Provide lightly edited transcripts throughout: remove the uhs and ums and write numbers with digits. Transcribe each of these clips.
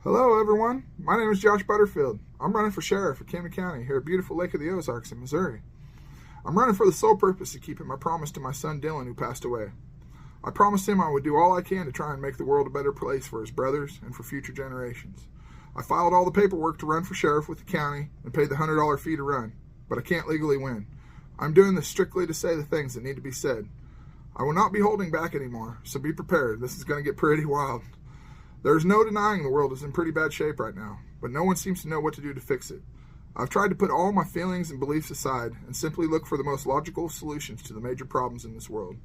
Hello, everyone. My name is Josh Butterfiled. I'm running for sheriff of Camden County here at beautiful Lake of the Ozarks in Missouri. I'm running for the sole purpose of keeping my promise to my son Dylan, who passed away. I promised him I would do all I can to try and make the world a better place for his brothers and for future generations. I filed all the paperwork to run for sheriff with the county and paid the $100 fee to run, but I can't legally win. I'm doing this strictly to say the things that need to be said. I will not be holding back anymore, so be prepared. This is going to get pretty wild. There's no denying the world is in pretty bad shape right now, but no one seems to know what to do to fix it. I've tried to put all my feelings and beliefs aside and simply look for the most logical solutions to the major problems in this world.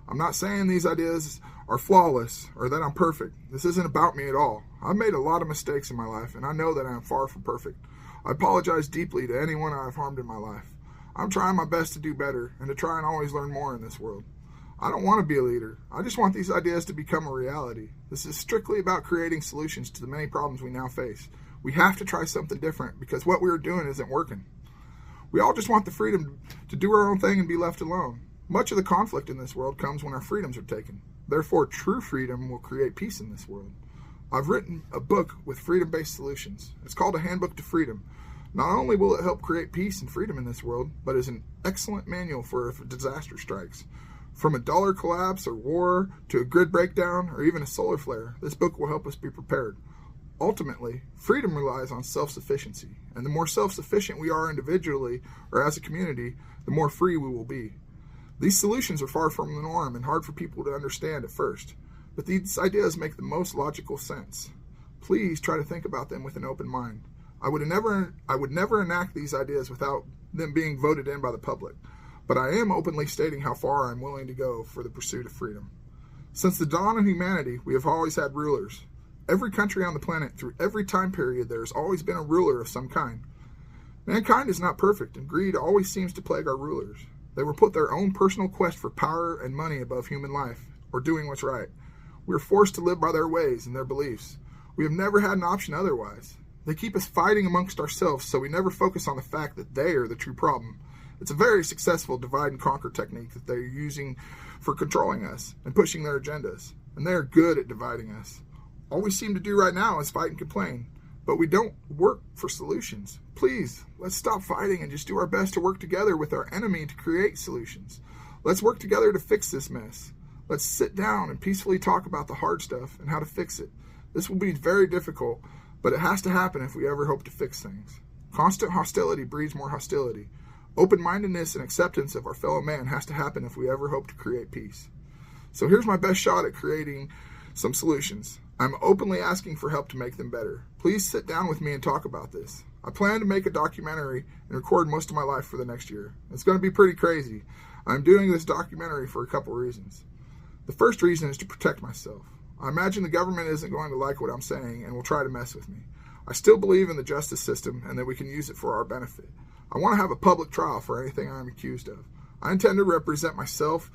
I'm not saying these ideas are flawless or that I'm perfect. This isn't about me at all. I've made a lot of mistakes in my life, and I know that I am far from perfect. I apologize deeply to anyone I have harmed in my life. I'm trying my best to do better and to try and always learn more in this world. I don't want to be a leader. I just want these ideas to become a reality. This is strictly about creating solutions to the many problems we now face. We have to try something different because what we are doing isn't working. We all just want the freedom to do our own thing and be left alone. Much of the conflict in this world comes when our freedoms are taken. Therefore, true freedom will create peace in this world. I've written a book with freedom-based solutions. It's called A Handbook to Freedom. Not only will it help create peace and freedom in this world, but is an excellent manual for if a disaster strikes. From a dollar collapse or war to a grid breakdown or even a solar flare, this book will help us be prepared. Ultimately, freedom relies on self-sufficiency, and the more self-sufficient we are individually or as a community, the more free we will be. These solutions are far from the norm and hard for people to understand at first, but these ideas make the most logical sense. Please try to think about them with an open mind. I would never enact these ideas without them being voted in by the public. But I am openly stating how far I'm willing to go for the pursuit of freedom. Since the dawn of humanity, we have always had rulers. Every country on the planet, through every time period, there has always been a ruler of some kind. Mankind is not perfect, and greed always seems to plague our rulers. They will put their own personal quest for power and money above human life, or doing what's right. We are forced to live by their ways and their beliefs. We have never had an option otherwise. They keep us fighting amongst ourselves, so we never focus on the fact that they are the true problem. It's a very successful divide and conquer technique that they're using for controlling us and pushing their agendas. And they're good at dividing us. All we seem to do right now is fight and complain, but we don't work for solutions. Please, let's stop fighting and just do our best to work together with our enemy to create solutions. Let's work together to fix this mess. Let's sit down and peacefully talk about the hard stuff and how to fix it. This will be very difficult, but it has to happen if we ever hope to fix things. Constant hostility breeds more hostility. Open-mindedness and acceptance of our fellow man has to happen if we ever hope to create peace. So here's my best shot at creating some solutions. I'm openly asking for help to make them better. Please sit down with me and talk about this. I plan to make a documentary and record most of my life for the next year. It's going to be pretty crazy. I'm doing this documentary for a couple reasons. The first reason is to protect myself. I imagine the government isn't going to like what I'm saying and will try to mess with me. I still believe in the justice system and that we can use it for our benefit. I want to have a public trial for anything I'm accused of. I intend to represent myself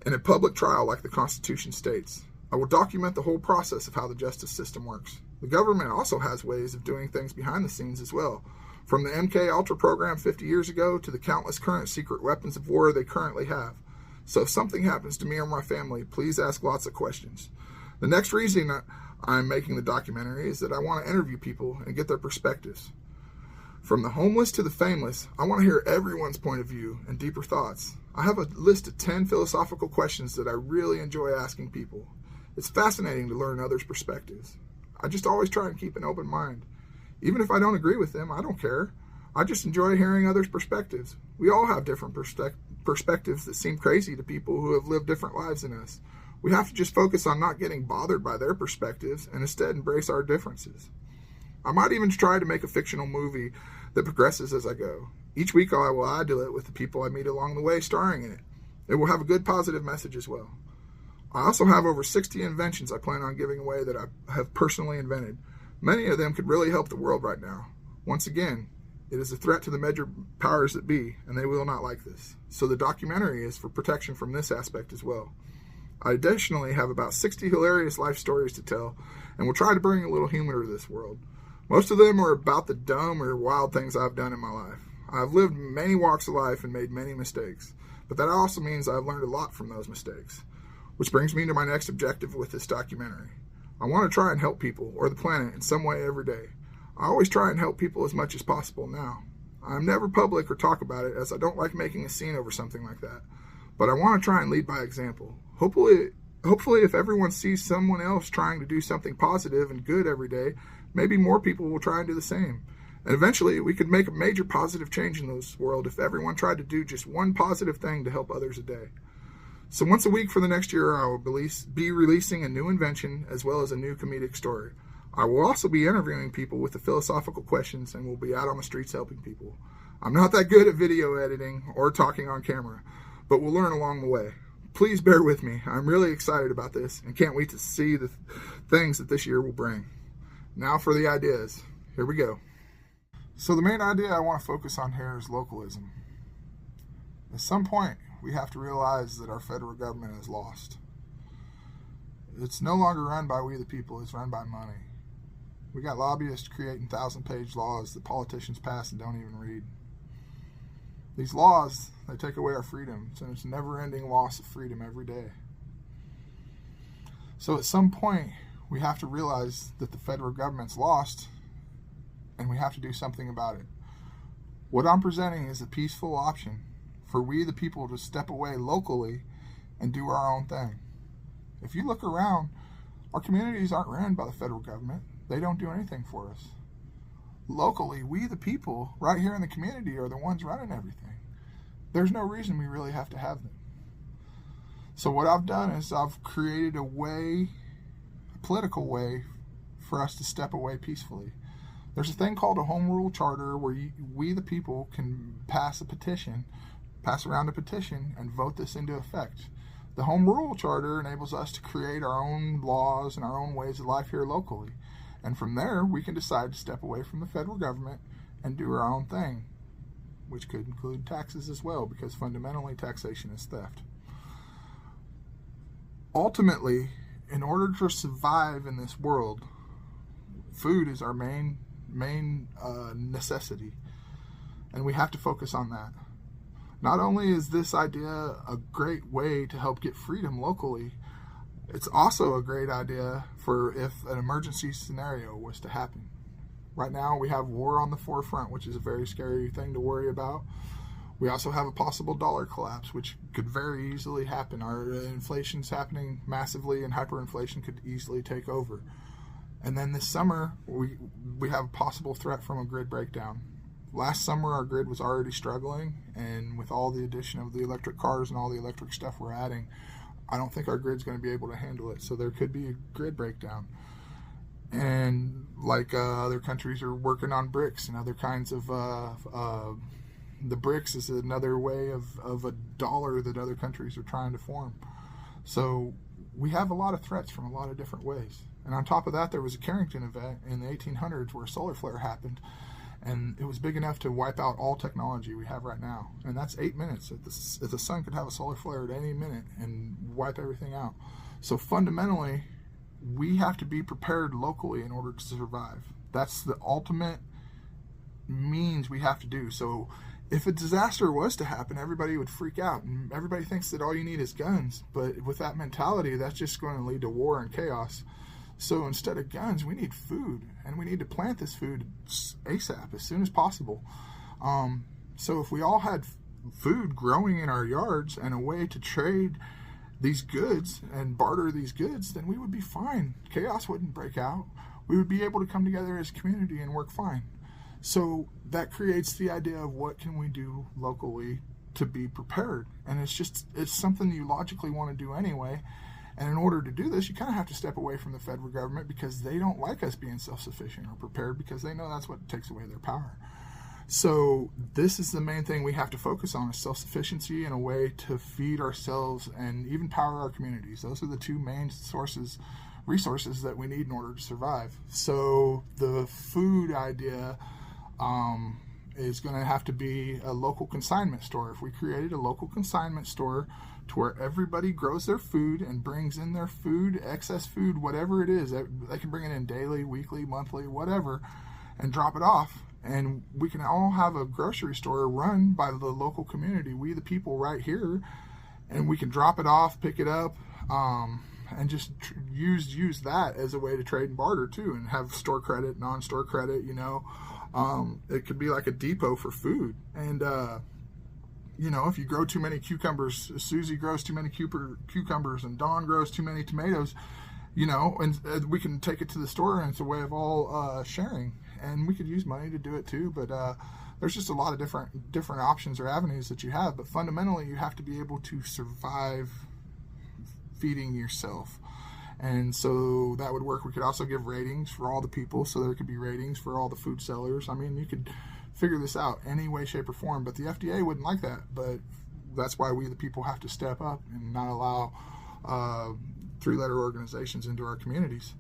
in a public trial like the Constitution states. I will document the whole process of how the justice system works. The government also has ways of doing things behind the scenes as well, from the MK Ultra program 50 years ago to the countless current secret weapons of war they currently have. So if something happens to me or my family, please ask lots of questions. The next reason I'm making the documentary is that I want to interview people and get their perspectives. From the homeless to the fameless, I want to hear everyone's point of view and deeper thoughts. I have a list of 10 philosophical questions that I really enjoy asking people. It's fascinating to learn others' perspectives. I just always try and keep an open mind. Even if I don't agree with them, I don't care. I just enjoy hearing others' perspectives. We all have different perspectives that seem crazy to people who have lived different lives than us. We have to just focus on not getting bothered by their perspectives and instead embrace our differences. I might even try to make a fictional movie that progresses as I go. Each week I will add to it with the people I meet along the way starring in it. It will have a good positive message as well. I also have over 60 inventions I plan on giving away that I have personally invented. Many of them could really help the world right now. Once again, it is a threat to the major powers that be, and they will not like this. So the documentary is for protection from this aspect as well. I additionally have about 60 hilarious life stories to tell, and will try to bring a little humor to this world. Most of them are about the dumb or wild things I've done in my life. I've lived many walks of life and made many mistakes, but that also means I've learned a lot from those mistakes. Which brings me to my next objective with this documentary. I want to try and help people or the planet in some way every day. I always try and help people as much as possible now. I'm never public or talk about it, as I don't like making a scene over something like that. But I want to try and lead by example. Hopefully if everyone sees someone else trying to do something positive and good every day, maybe more people will try and do the same. And eventually we could make a major positive change in this world if everyone tried to do just one positive thing to help others a day. So once a week for the next year, I will be releasing a new invention as well as a new comedic story. I will also be interviewing people with the philosophical questions and will be out on the streets helping people. I'm not that good at video editing or talking on camera, but we'll learn along the way. Please bear with me. I'm really excited about this and can't wait to see the things that this year will bring. Now for the ideas. Here we go. So the main idea I want to focus on here is localism. At some point, we have to realize that our federal government is lost. It's no longer run by we the people, it's run by money. We got lobbyists creating 1,000-page laws that politicians pass and don't even read. These laws, they take away our freedoms, and it's a never-ending loss of freedom every day. So at some point, we have to realize that the federal government's lost, and we have to do something about it. What I'm presenting is a peaceful option for we the people to step away locally and do our own thing. If you look around, our communities aren't ran by the federal government. They don't do anything for us. Locally, we the people right here in the community are the ones running everything. There's no reason we really have to have them. So what I've done is I've created a way, a political way for us to step away peacefully. There's a thing called a home rule charter where we the people can pass around a petition and vote this into effect. The home rule charter enables us to create our own laws and our own ways of life here locally. And from there, we can decide to step away from the federal government and do our own thing, which could include taxes as well, because fundamentally taxation is theft. Ultimately, in order to survive in this world, food is our main necessity, and we have to focus on that. Not only is this idea a great way to help get freedom locally, it's also a great idea for if an emergency scenario was to happen. Right now we have war on the forefront, which is a very scary thing to worry about. We also have a possible dollar collapse, which could very easily happen. Our inflation's happening massively, and hyperinflation could easily take over. And then this summer, we have a possible threat from a grid breakdown. Last summer, our grid was already struggling, and with all the addition of the electric cars and all the electric stuff we're adding, I don't think our grid's going to be able to handle it. So there could be a grid breakdown. And like other countries are working on bricks and other kinds of the bricks is another way of a dollar that other countries are trying to form. So we have a lot of threats from a lot of different ways. And on top of that, there was a Carrington event in the 1800s where a solar flare happened, and it was big enough to wipe out all technology we have right now. And that's 8 minutes. If the sun could have a solar flare at any minute and wipe everything out. So fundamentally, we have to be prepared locally in order to survive. That's the ultimate means we have to do. So if a disaster was to happen, everybody would freak out, and everybody thinks that all you need is guns. But with that mentality, that's just going to lead to war and chaos. So instead of guns, we need food, and we need to plant this food ASAP, as soon as possible. So if we all had food growing in our yards and a way to trade these goods and barter these goods, then we would be fine. Chaos wouldn't break out. We would be able to come together as a community and work fine. So that creates the idea of what can we do locally to be prepared. And it's something you logically want to do anyway. And in order to do this, you kind of have to step away from the federal government, because they don't like us being self-sufficient or prepared, because they know that's what takes away their power. So this is the main thing we have to focus on, is self-sufficiency and a way to feed ourselves and even power our communities. Those are the two main resources that we need in order to survive. So the food idea is going to have to be a local consignment store. If we created a local consignment store to where everybody grows their food and brings in their food, excess food, whatever it is, they can bring it in daily, weekly, monthly, whatever, and drop it off. And we can all have a grocery store run by the local community, we the people right here, and we can drop it off, pick it up, and just use that as a way to trade and barter too, and have store credit, non-store credit. It could be like a depot for food. And if you grow too many cucumbers, Susie grows too many cucumbers, and Dawn grows too many tomatoes, and we can take it to the store, and it's a way of all sharing. And we could use money to do it too, but there's just a lot of different options or avenues that you have. But fundamentally, you have to be able to survive feeding yourself. And so that would work. We could also give ratings for all the people, so there could be ratings for all the food sellers. I mean, you could figure this out any way, shape, or form, but the FDA wouldn't like that. But that's why we, the people, have to step up and not allow three-letter organizations into our communities.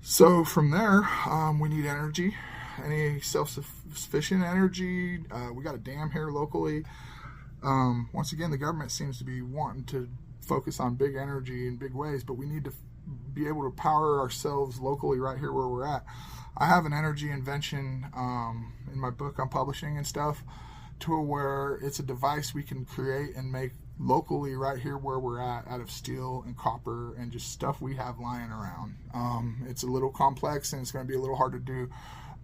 So from there, we need energy, any self-sufficient energy. We got a dam here locally. Once again, the government seems to be wanting to focus on big energy in big ways, but we need to be able to power ourselves locally right here where we're at. I have an energy invention in my book I'm publishing and stuff, to where it's a device we can create and make locally right here where we're at, out of steel and copper and just stuff we have lying around. It's a little complex, and it's going to be a little hard to do,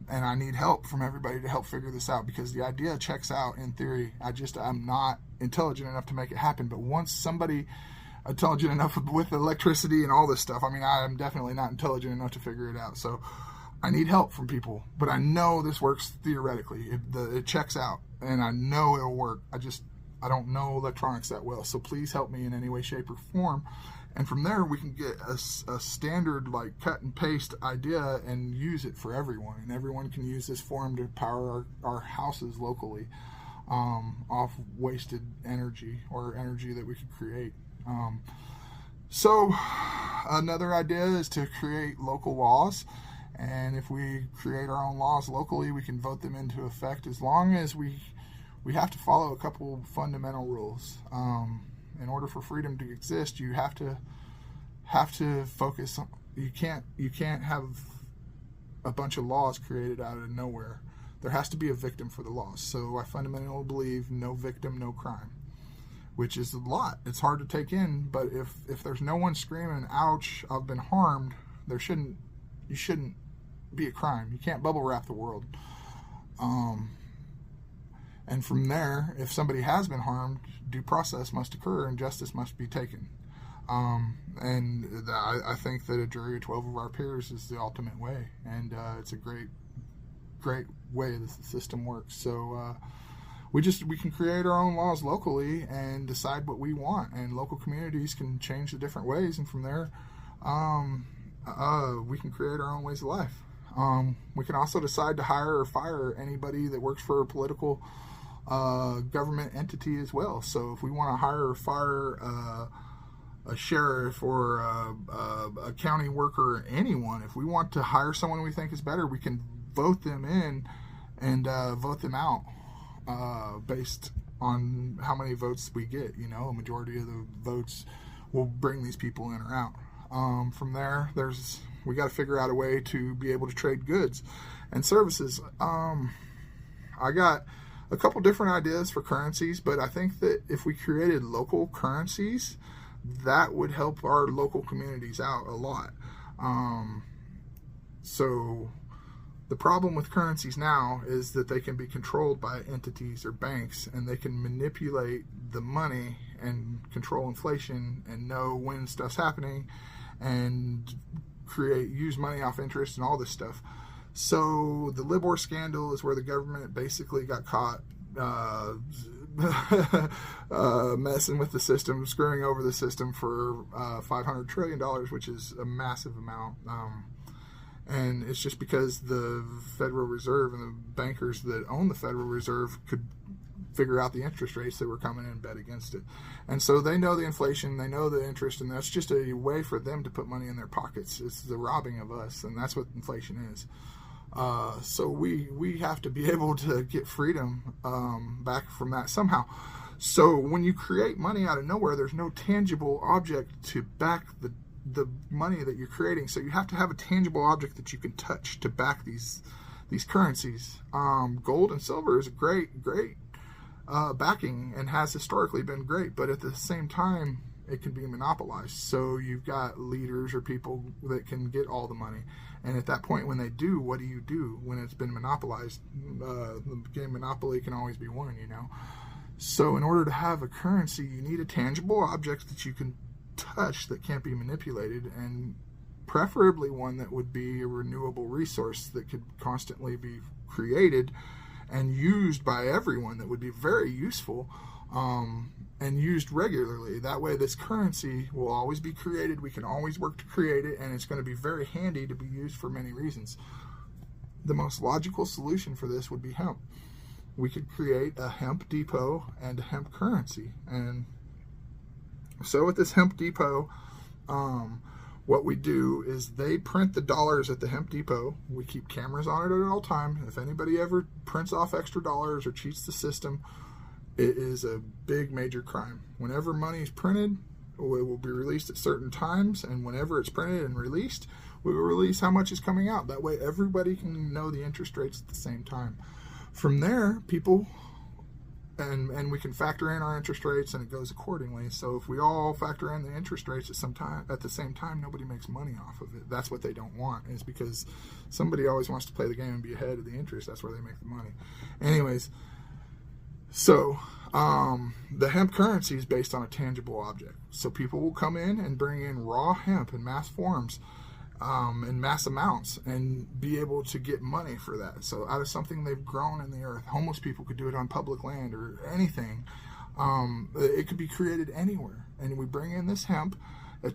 and I need help from everybody to help figure this out, because the idea checks out in theory. I'm not intelligent enough to make it happen, but once somebody intelligent enough with electricity and all this stuff, I'm definitely not intelligent enough to figure it out. So I need help from people, but I know this works theoretically. It checks out, and I know it'll work. I don't know electronics that well, so please help me in any way, shape, or form. And from there, we can get a standard, like, cut and paste idea and use it for everyone. And everyone can use this form to power our houses locally off wasted energy, or energy that we could create. So another idea is to create local laws. And if we create our own laws locally, we can vote them into effect, as long as we have to follow a couple fundamental rules. In order for freedom to exist, you have to focus on, you can't have a bunch of laws created out of nowhere. There has to be a victim for the laws. So I fundamentally believe no victim, no crime, which is a lot. It's hard to take in, but if there's no one screaming, ouch, I've been harmed, you shouldn't be a crime. You can't bubble wrap the world. And from there, if somebody has been harmed, due process must occur and justice must be taken. I think that a jury of 12 of our peers is the ultimate way, and it's a great way the system works. So we can create our own laws locally and decide what we want, and local communities can change the different ways, and from there we can create our own ways of life. We can also decide to hire or fire anybody that works for a political government entity as well. So if we want to hire or fire a sheriff or a county worker or anyone, if we want to hire someone we think is better, we can vote them in and vote them out based on how many votes we get. A majority of the votes will bring these people in or out. From there, we got to figure out a way to be able to trade goods and services. I got a couple different ideas for currencies, but I think that if we created local currencies, that would help our local communities out a lot. So the problem with currencies now is that they can be controlled by entities or banks, and they can manipulate the money and control inflation and know when stuff's happening and use money off interest and all this stuff. So the Libor scandal is where the government basically got caught messing with the system, screwing over the system for $500 trillion, which is a massive amount. And it's just because the Federal Reserve and the bankers that own the Federal Reserve could figure out the interest rates that were coming in and bet against it. And so they know the inflation, they know the interest, and that's just a way for them to put money in their pockets. It's the robbing of us, and that's what inflation is. So we have to be able to get freedom back from that somehow. So when you create money out of nowhere, there's no tangible object to back the money that you're creating. So you have to have a tangible object that you can touch to back these currencies. Gold and silver is a great backing and has historically been great, but at the same time, it can be monopolized. So you've got leaders or people that can get all the money. And at that point, when they do, what do you do when it's been monopolized? The game Monopoly can always be won, you know. So in order to have a currency, you need a tangible object that you can touch that can't be manipulated, and preferably one that would be a renewable resource that could constantly be created and used by everyone, that would be very useful, and used regularly. That way this currency will always be created, we can always work to create it, and it's going to be very handy to be used for many reasons. The most logical solution for this would be hemp. We could create a hemp depot and a hemp currency. And so with this hemp depot, what we do is they print the dollars at the hemp depot. We keep cameras on it at all time. If anybody ever prints off extra dollars or cheats the system, it is a big major crime. Whenever money is printed, it will be released at certain times, and whenever it's printed and released, we will release how much is coming out. That way everybody can know the interest rates at the same time. From there, people, and we can factor in our interest rates, and it goes accordingly. So if we all factor in the interest rates at the same time, nobody makes money off of it. That's what they don't want, is because somebody always wants to play the game and be ahead of the interest. That's where they make the money. Anyways, so the hemp currency is based on a tangible object. So people will come in and bring in raw hemp in mass forms, in mass amounts, and be able to get money for that. So out of something they've grown in the earth, homeless people could do it on public land or anything. It could be created anywhere. And we bring in this hemp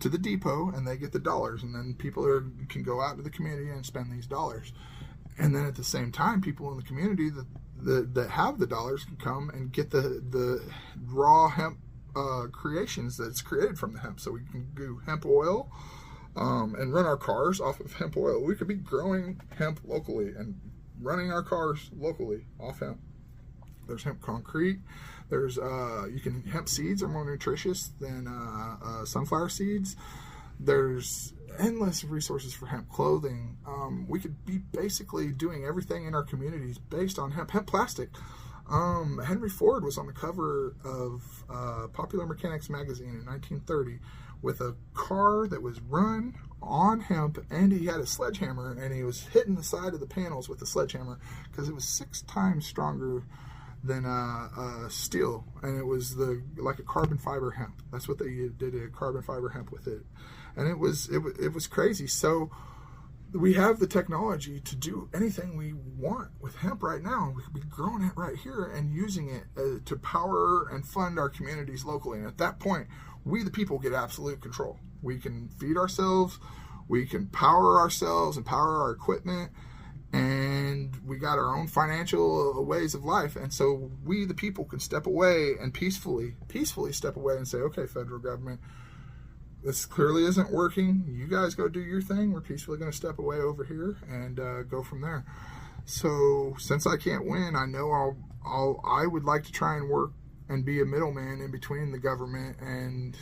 to the depot, and they get the dollars, and then people can go out to the community and spend these dollars. And then at the same time, people in the community that have the dollars can come and get the raw hemp creations that's created from the hemp. So we can do hemp oil, and run our cars off of hemp oil. We could be growing hemp locally and running our cars locally off hemp. There's hemp concrete. There's hemp seeds are more nutritious than sunflower seeds. There's endless resources for hemp clothing. We could be basically doing everything in our communities based on hemp plastic. Henry Ford was on the cover of Popular Mechanics magazine in 1930 with a car that was run on hemp, and he had a sledgehammer, and he was hitting the side of the panels with the sledgehammer because it was 6 times stronger than steel, and it was like a carbon fiber hemp. That's what they did, a carbon fiber hemp with it, and it was crazy. So we have the technology to do anything we want with hemp right now. We could be growing it right here and using it to power and fund our communities locally. And at that point, we the people get absolute control. We can feed ourselves, we can power ourselves and power our equipment, and we got our own financial ways of life. And so we the people can step away and peacefully step away and say, okay, federal government, this clearly isn't working. You guys go do your thing. We're peacefully going to step away over here and go from there. So since I can't win, I know I would like to try and work and be a middleman in between the government and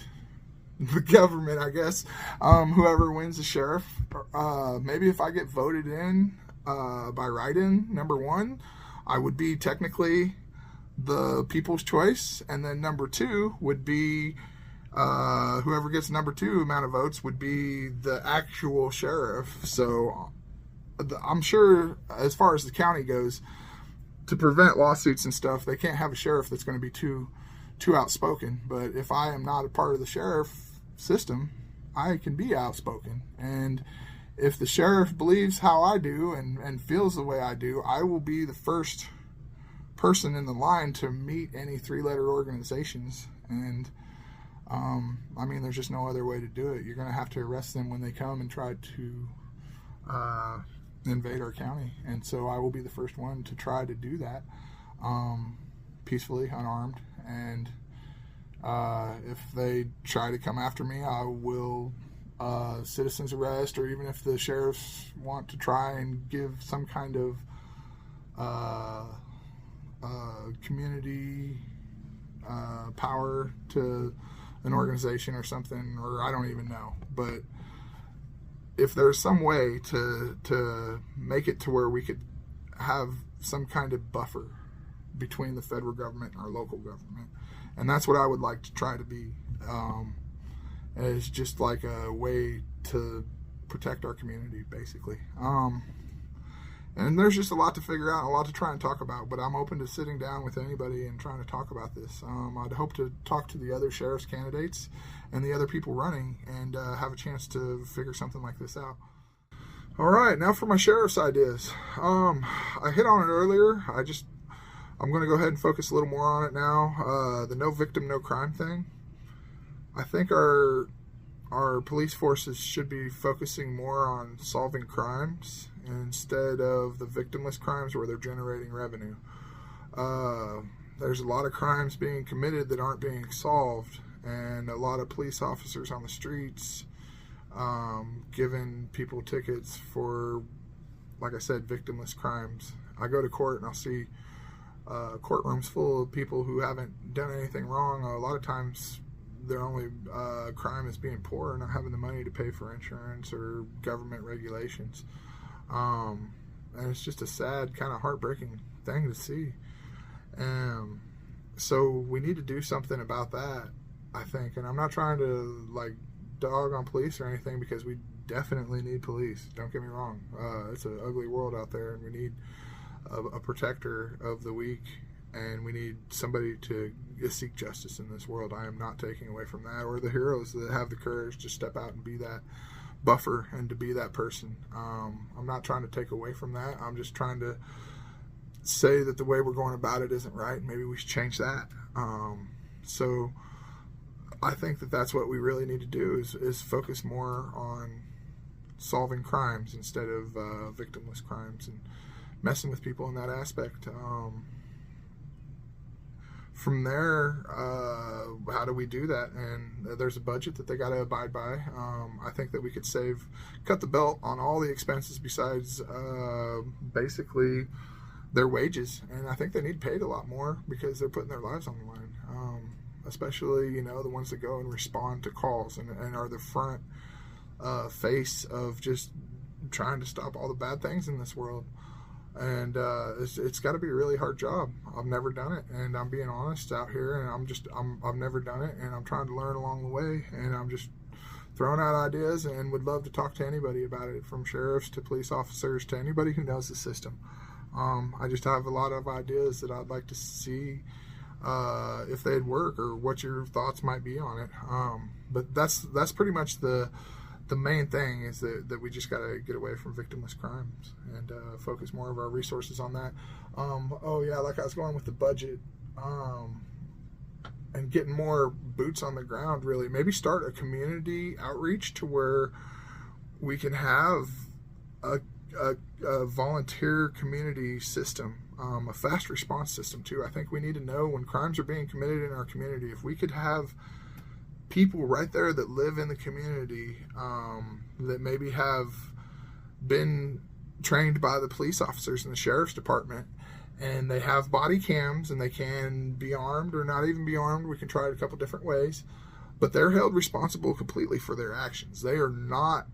the government, I guess. Whoever wins the sheriff, maybe if I get voted in by write-in, number 1, I would be technically the people's choice, and then number 2 would be whoever gets number 2 amount of votes would be the actual sheriff. So I'm sure as far as the county goes, to prevent lawsuits and stuff, they can't have a sheriff that's going to be too outspoken. But if I am not a part of the sheriff system, I can be outspoken. And if the sheriff believes how I do and feels the way I do, I will be the first person in the line to meet any 3-letter organizations. And I mean, there's just no other way to do it. You're going to have to arrest them when they come and try to invade our county. And so I will be the first one to try to do that peacefully, unarmed. And if they try to come after me, I will citizens arrest, or even if the sheriffs want to try and give some kind of community power to an organization or something, or I don't even know. But if there's some way to make it to where we could have some kind of buffer between the federal government and our local government, and that's what I would like to try to be. as just like a way to protect our community, basically. And there's just a lot to figure out and a lot to try and talk about, but I'm open to sitting down with anybody and trying to talk about this. I'd hope to talk to the other sheriff's candidates and the other people running and have a chance to figure something like this out. All right, now for my sheriff's ideas. I hit on it earlier. I'm going to go ahead and focus a little more on it now. The no victim, no crime thing. I think our police forces should be focusing more on solving crimes instead of the victimless crimes where they're generating revenue. There's a lot of crimes being committed that aren't being solved, and a lot of police officers on the streets giving people tickets for, like I said, victimless crimes. I go to court and I'll see courtrooms full of people who haven't done anything wrong. A lot of times their only crime is being poor and not having the money to pay for insurance or government regulations. And it's just a sad, kind of heartbreaking thing to see. So we need to do something about that, I think. And I'm not trying to like dog on police or anything, because we definitely need police. Don't get me wrong. It's an ugly world out there, and we need a protector of the weak, and we need somebody to seek justice in this world. I am not taking away from that, or the heroes that have the courage to step out and be that buffer and to be that person. I'm not trying to take away from that. I'm just trying to say that the way we're going about it isn't right. Maybe we should change that. So I think that that's what we really need to do is focus more on solving crimes instead of victimless crimes and messing with people in that aspect. From there, how do we do that? And there's a budget that they got to abide by. I think that we could cut the belt on all the expenses besides basically their wages. And I think they need paid a lot more because they're putting their lives on the line. Especially, the ones that go and respond to calls and are the front face of just trying to stop all the bad things in this world. And it's got to be a really hard job. I've never done it, and I'm being honest out here, and I've never done it, and I'm trying to learn along the way, and I'm just throwing out ideas and would love to talk to anybody about it, from sheriffs to police officers to anybody who knows the system. I just have a lot of ideas that I'd like to see if they'd work, or what your thoughts might be on it. But that's pretty much the main thing, is that we just got to get away from victimless crimes and focus more of our resources on that. Like I was going with the budget, and getting more boots on the ground, really. Maybe start a community outreach to where we can have a volunteer community system, a fast response system too. I think we need to know when crimes are being committed in our community. If we could have people right there that live in the community, that maybe have been trained by the police officers in the sheriff's department, and they have body cams, and they can be armed or not even be armed. We can try it a couple different ways, but they're held responsible completely for their actions. They are not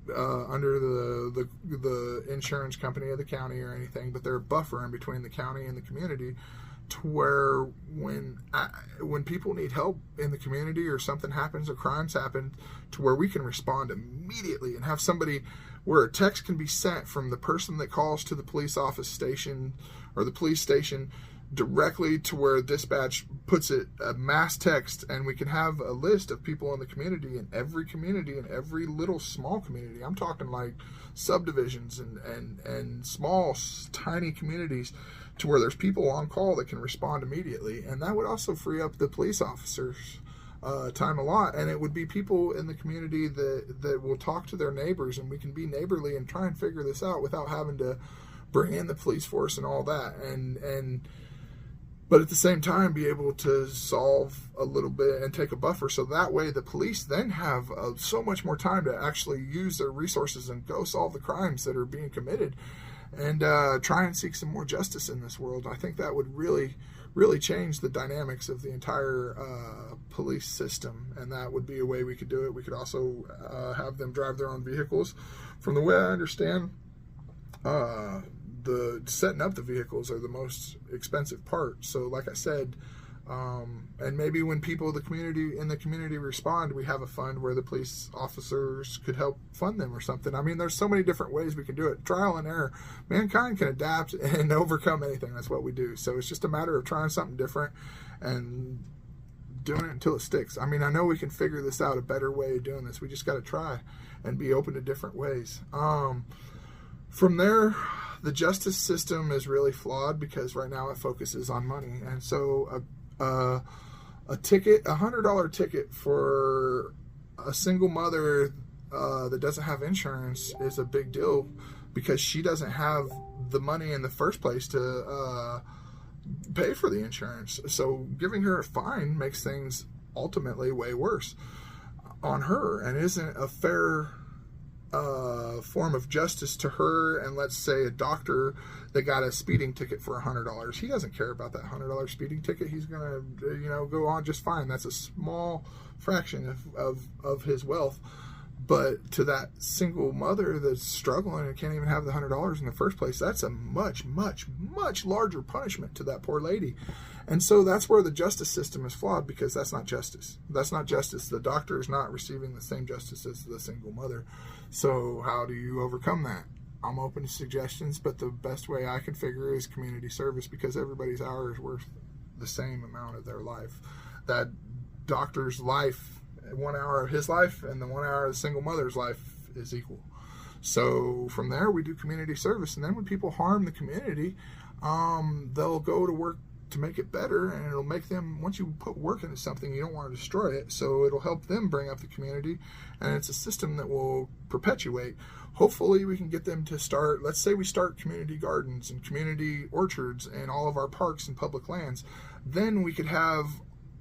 under the insurance company of the county or anything, but they're a buffer in between the county and the community, to where when people need help in the community, or something happens or crimes happen, to where we can respond immediately and have somebody where a text can be sent from the person that calls to the police office station or the police station directly to where dispatch puts it, a mass text, and we can have a list of people in the community, in every little small community. I'm talking like subdivisions and small tiny communities, to where there's people on call that can respond immediately. And that would also free up the police officers time a lot, and it would be people in the community that will talk to their neighbors, and we can be neighborly and try and figure this out without having to bring in the police force and all that, but at the same time be able to solve a little bit and take a buffer, so that way the police then have so much more time to actually use their resources and go solve the crimes that are being committed, and try and seek some more justice in this world. I think that would really, really change the dynamics of the entire police system, and that would be a way we could do it. We could also have them drive their own vehicles. From the way I understand, the setting up the vehicles are the most expensive part. So like I said, And maybe when people in the community respond, we have a fund where the police officers could help fund them or something. I mean, there's so many different ways we can do it. Trial and error. Mankind can adapt and overcome anything. That's what we do. So it's just a matter of trying something different and doing it until it sticks. I mean, I know we can figure this out, a better way of doing this. We just got to try and be open to different ways. From there, the justice system is really flawed because right now it focuses on money. And so a ticket, $100 ticket for a single mother that doesn't have insurance is a big deal because she doesn't have the money in the first place to pay for the insurance. So giving her a fine makes things ultimately way worse on her and isn't a fair form of justice to her. And let's say a doctor that got a speeding ticket for $100, he doesn't care about that $100 speeding ticket. He's gonna go on just fine. That's a small fraction of his wealth. But to that single mother that's struggling and can't even have the $100 in the first place, that's a much, much, much larger punishment to that poor lady. And so that's where the justice system is flawed, because that's not justice. That's not justice. The doctor is not receiving the same justice as the single mother. So how do you overcome that? I'm open to suggestions, but the best way I can figure is community service, because everybody's hour is worth the same amount of their life. That doctor's life, 1 hour of his life, and the 1 hour of the single mother's life is equal. So from there, we do community service. And then when people harm the community, they'll go to work to make it better, and it'll make them, once you put work into something, you don't want to destroy it. So it'll help them bring up the community, and it's a system that will perpetuate. Hopefully we can get them to start, let's say we start community gardens and community orchards in all of our parks and public lands. Then we could have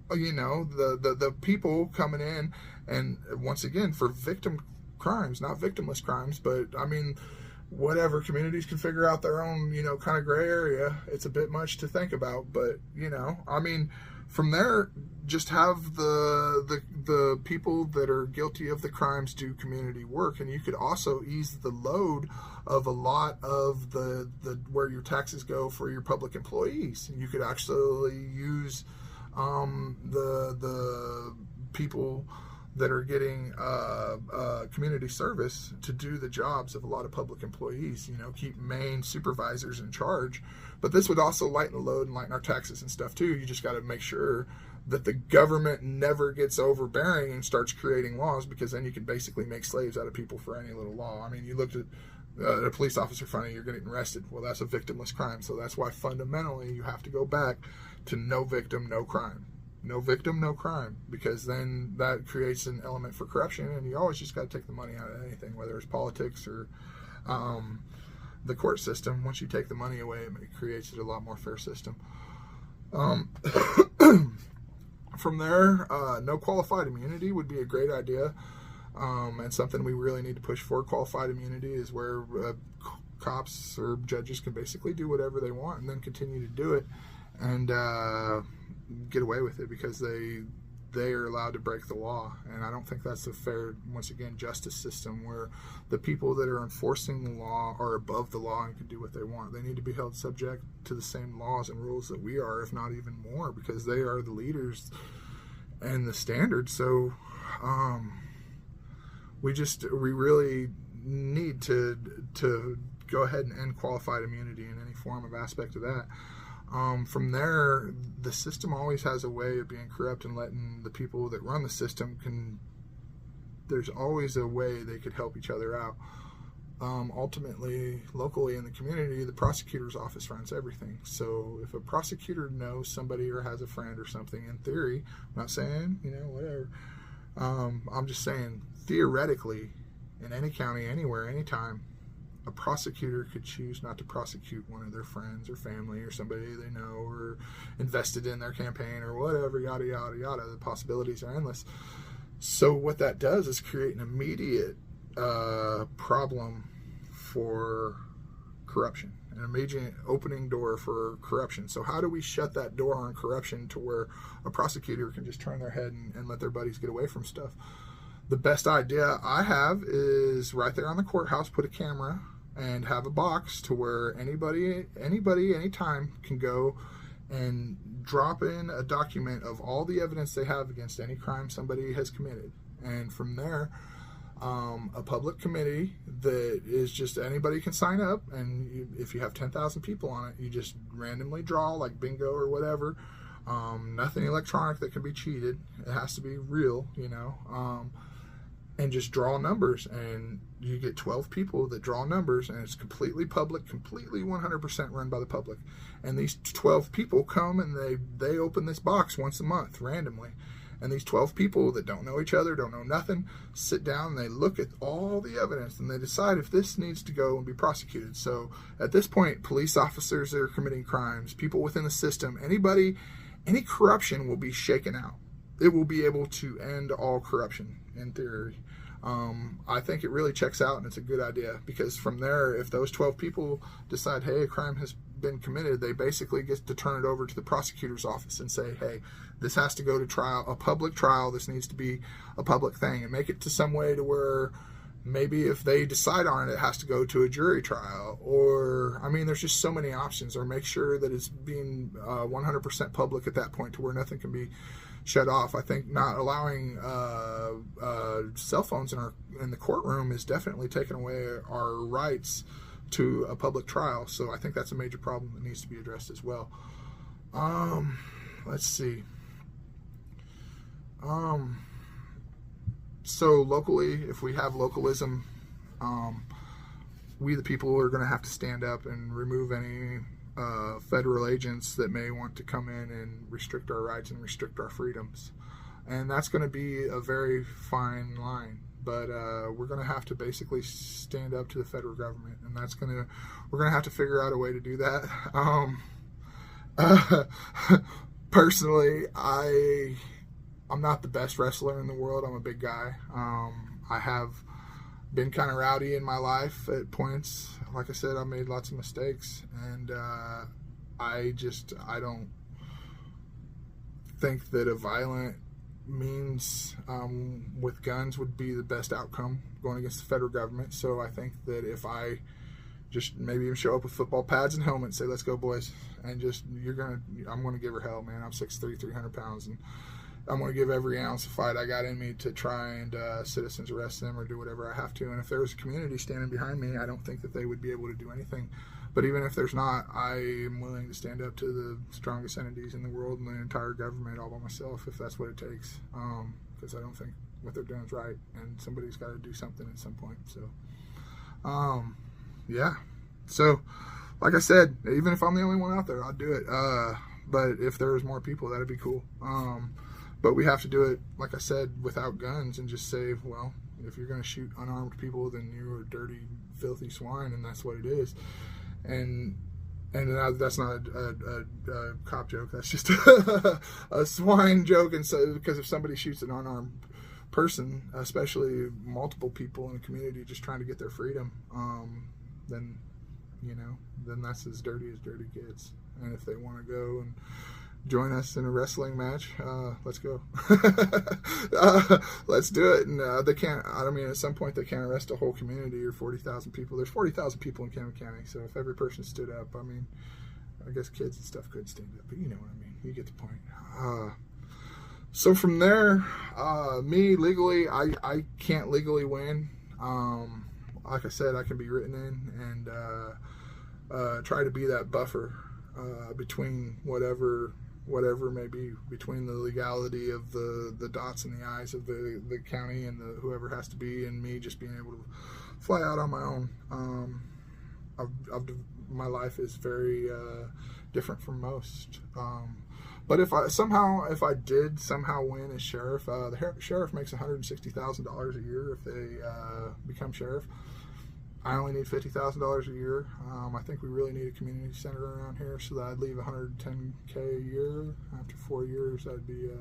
the people coming in, and once again, for victim crimes, not victimless crimes, but I mean, whatever, communities can figure out their own, kind of gray area. It's a bit much to think about, but I mean, from there, just have the people that are guilty of the crimes do community work, and you could also ease the load of a lot of the where your taxes go for your public employees. And you could actually use the people that are getting community service to do the jobs of a lot of public employees, keep main supervisors in charge. But this would also lighten the load and lighten our taxes and stuff too. You just got to make sure that the government never gets overbearing and starts creating laws, because then you can basically make slaves out of people for any little law. I mean, you looked at a police officer funny, you're getting arrested. Well, that's a victimless crime. So that's why fundamentally you have to go back to no victim, no crime. No victim, no crime, because then that creates an element for corruption, and you always just got to take the money out of anything, whether it's politics or the court system. Once you take the money away, it creates a lot more fair system. From there, no qualified immunity would be a great idea, and something we really need to push for. Qualified immunity is where cops or judges can basically do whatever they want and then continue to do it and get away with it, because they are allowed to break the law. And I don't think that's a fair, once again, justice system where the people that are enforcing the law are above the law and can do what they want. They need to be held subject to the same laws and rules that we are, if not even more, because they are the leaders and the standard. So we really need to go ahead and end qualified immunity in any form of aspect of that. From there, the system always has a way of being corrupt and letting the people that run the system there's always a way they could help each other out. Ultimately, locally in the community, the prosecutor's office runs everything. So if a prosecutor knows somebody or has a friend or something, in theory, I'm not saying, whatever, I'm just saying theoretically, in any county, anywhere, anytime, a prosecutor could choose not to prosecute one of their friends or family or somebody they know or invested in their campaign or whatever, yada, yada, yada. The possibilities are endless. So what that does is create an immediate problem for corruption, an immediate opening door for corruption. So how do we shut that door on corruption to where a prosecutor can just turn their head and let their buddies get away from stuff? The best idea I have is right there on the courthouse, put a camera and have a box to where anybody, anytime can go and drop in a document of all the evidence they have against any crime somebody has committed. And from there, a public committee that is just anybody can sign up, and if you have 10,000 people on it, you just randomly draw, like bingo or whatever. Nothing electronic that can be cheated. It has to be real, and just draw numbers, and you get 12 people that draw numbers, and it's completely public, completely 100% run by the public. And these 12 people come and they open this box once a month randomly. And these 12 people that don't know each other, don't know nothing, sit down and they look at all the evidence and they decide if this needs to go and be prosecuted. So at this point, police officers that are committing crimes, people within the system, any corruption will be shaken out. It will be able to end all corruption, in theory. I think it really checks out, and it's a good idea, because from there, if those 12 people decide, hey, a crime has been committed, they basically get to turn it over to the prosecutor's office and say, hey, this has to go to trial, a public trial. This needs to be a public thing, and make it to some way to where maybe if they decide on it, it has to go to a jury trial. Or, there's just so many options. Or make sure that it's being 100% public at that point, to where nothing can be shut off. I think not allowing cell phones in the courtroom is definitely taking away our rights to a public trial. So I think that's a major problem that needs to be addressed as well. Let's see. So locally, if we have localism, we the people are going to have to stand up and remove any federal agents that may want to come in and restrict our rights and restrict our freedoms. And that's going to be a very fine line. But we're going to have to basically stand up to the federal government, and we're going to have to figure out a way to do that. Personally, I'm not the best wrestler in the world. I'm a big guy. I have been kind of rowdy in my life at points. Like I said, I made lots of mistakes, and I don't think that a violent means with guns would be the best outcome going against the federal government. So I think that if I just maybe even show up with football pads and helmets, say, let's go boys, and I'm gonna give her hell, man. I'm 6'3", 300 pounds, and I'm gonna give every ounce of fight I got in me to try and citizens arrest them or do whatever I have to. And if there was a community standing behind me, I don't think that they would be able to do anything. But even if there's not, I am willing to stand up to the strongest entities in the world and the entire government all by myself, if that's what it takes. Because I don't think what they're doing is right, and somebody's got to do something at some point. So, yeah. So, like I said, even if I'm the only one out there, I'll do it. But if there's more people, that'd be cool. But we have to do it, like I said, without guns, and just say, well, if you're going to shoot unarmed people, then you're a dirty, filthy swine, and that's what it is. And that's not a cop joke. That's just a swine joke. And so, because if somebody shoots an unarmed person, especially multiple people in a community just trying to get their freedom, then that's as dirty gets. And if they want to go and join us in a wrestling match, let's go. Let's do it. And they can't, at some point they can't arrest a whole community or 40,000 people. There's 40,000 people in Cameron County, so if every person stood up, I guess kids and stuff could stand up, but you know what I mean. You get the point. So from there, me legally, I can't legally win. Like I said, I can be written in and try to be that buffer between whatever may be, between the legality of the dots in the I's of the county and whoever has to be, and me just being able to fly out on my own. My life is very different from most. But if I did somehow win as sheriff, the sheriff makes $160,000 a year if they become sheriff. I only need $50,000 a year. I think we really need a community center around here, so that I'd leave $110K a year. After 4 years, that'd be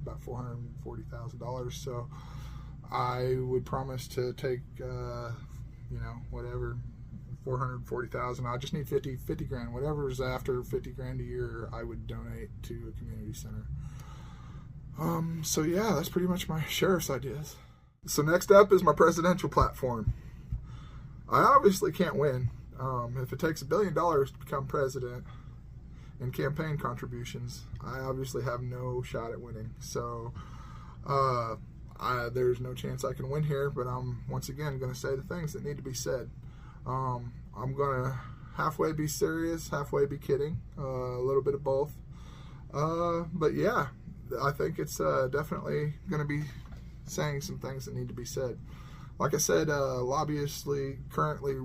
about $440,000. So I would promise to take, whatever, $440,000. I just need 50 grand. Whatever's after 50 grand a year, I would donate to a community center. So yeah, that's pretty much my sheriff's ideas. So next up is my presidential platform. I obviously can't win. If it takes $1 billion to become president, in campaign contributions, I obviously have no shot at winning. So there's no chance I can win here, but I'm once again going to say the things that need to be said. I'm going to halfway be serious, halfway be kidding, a little bit of both. But yeah, I think it's definitely going to be saying some things that need to be said. Like I said, lobbyists currently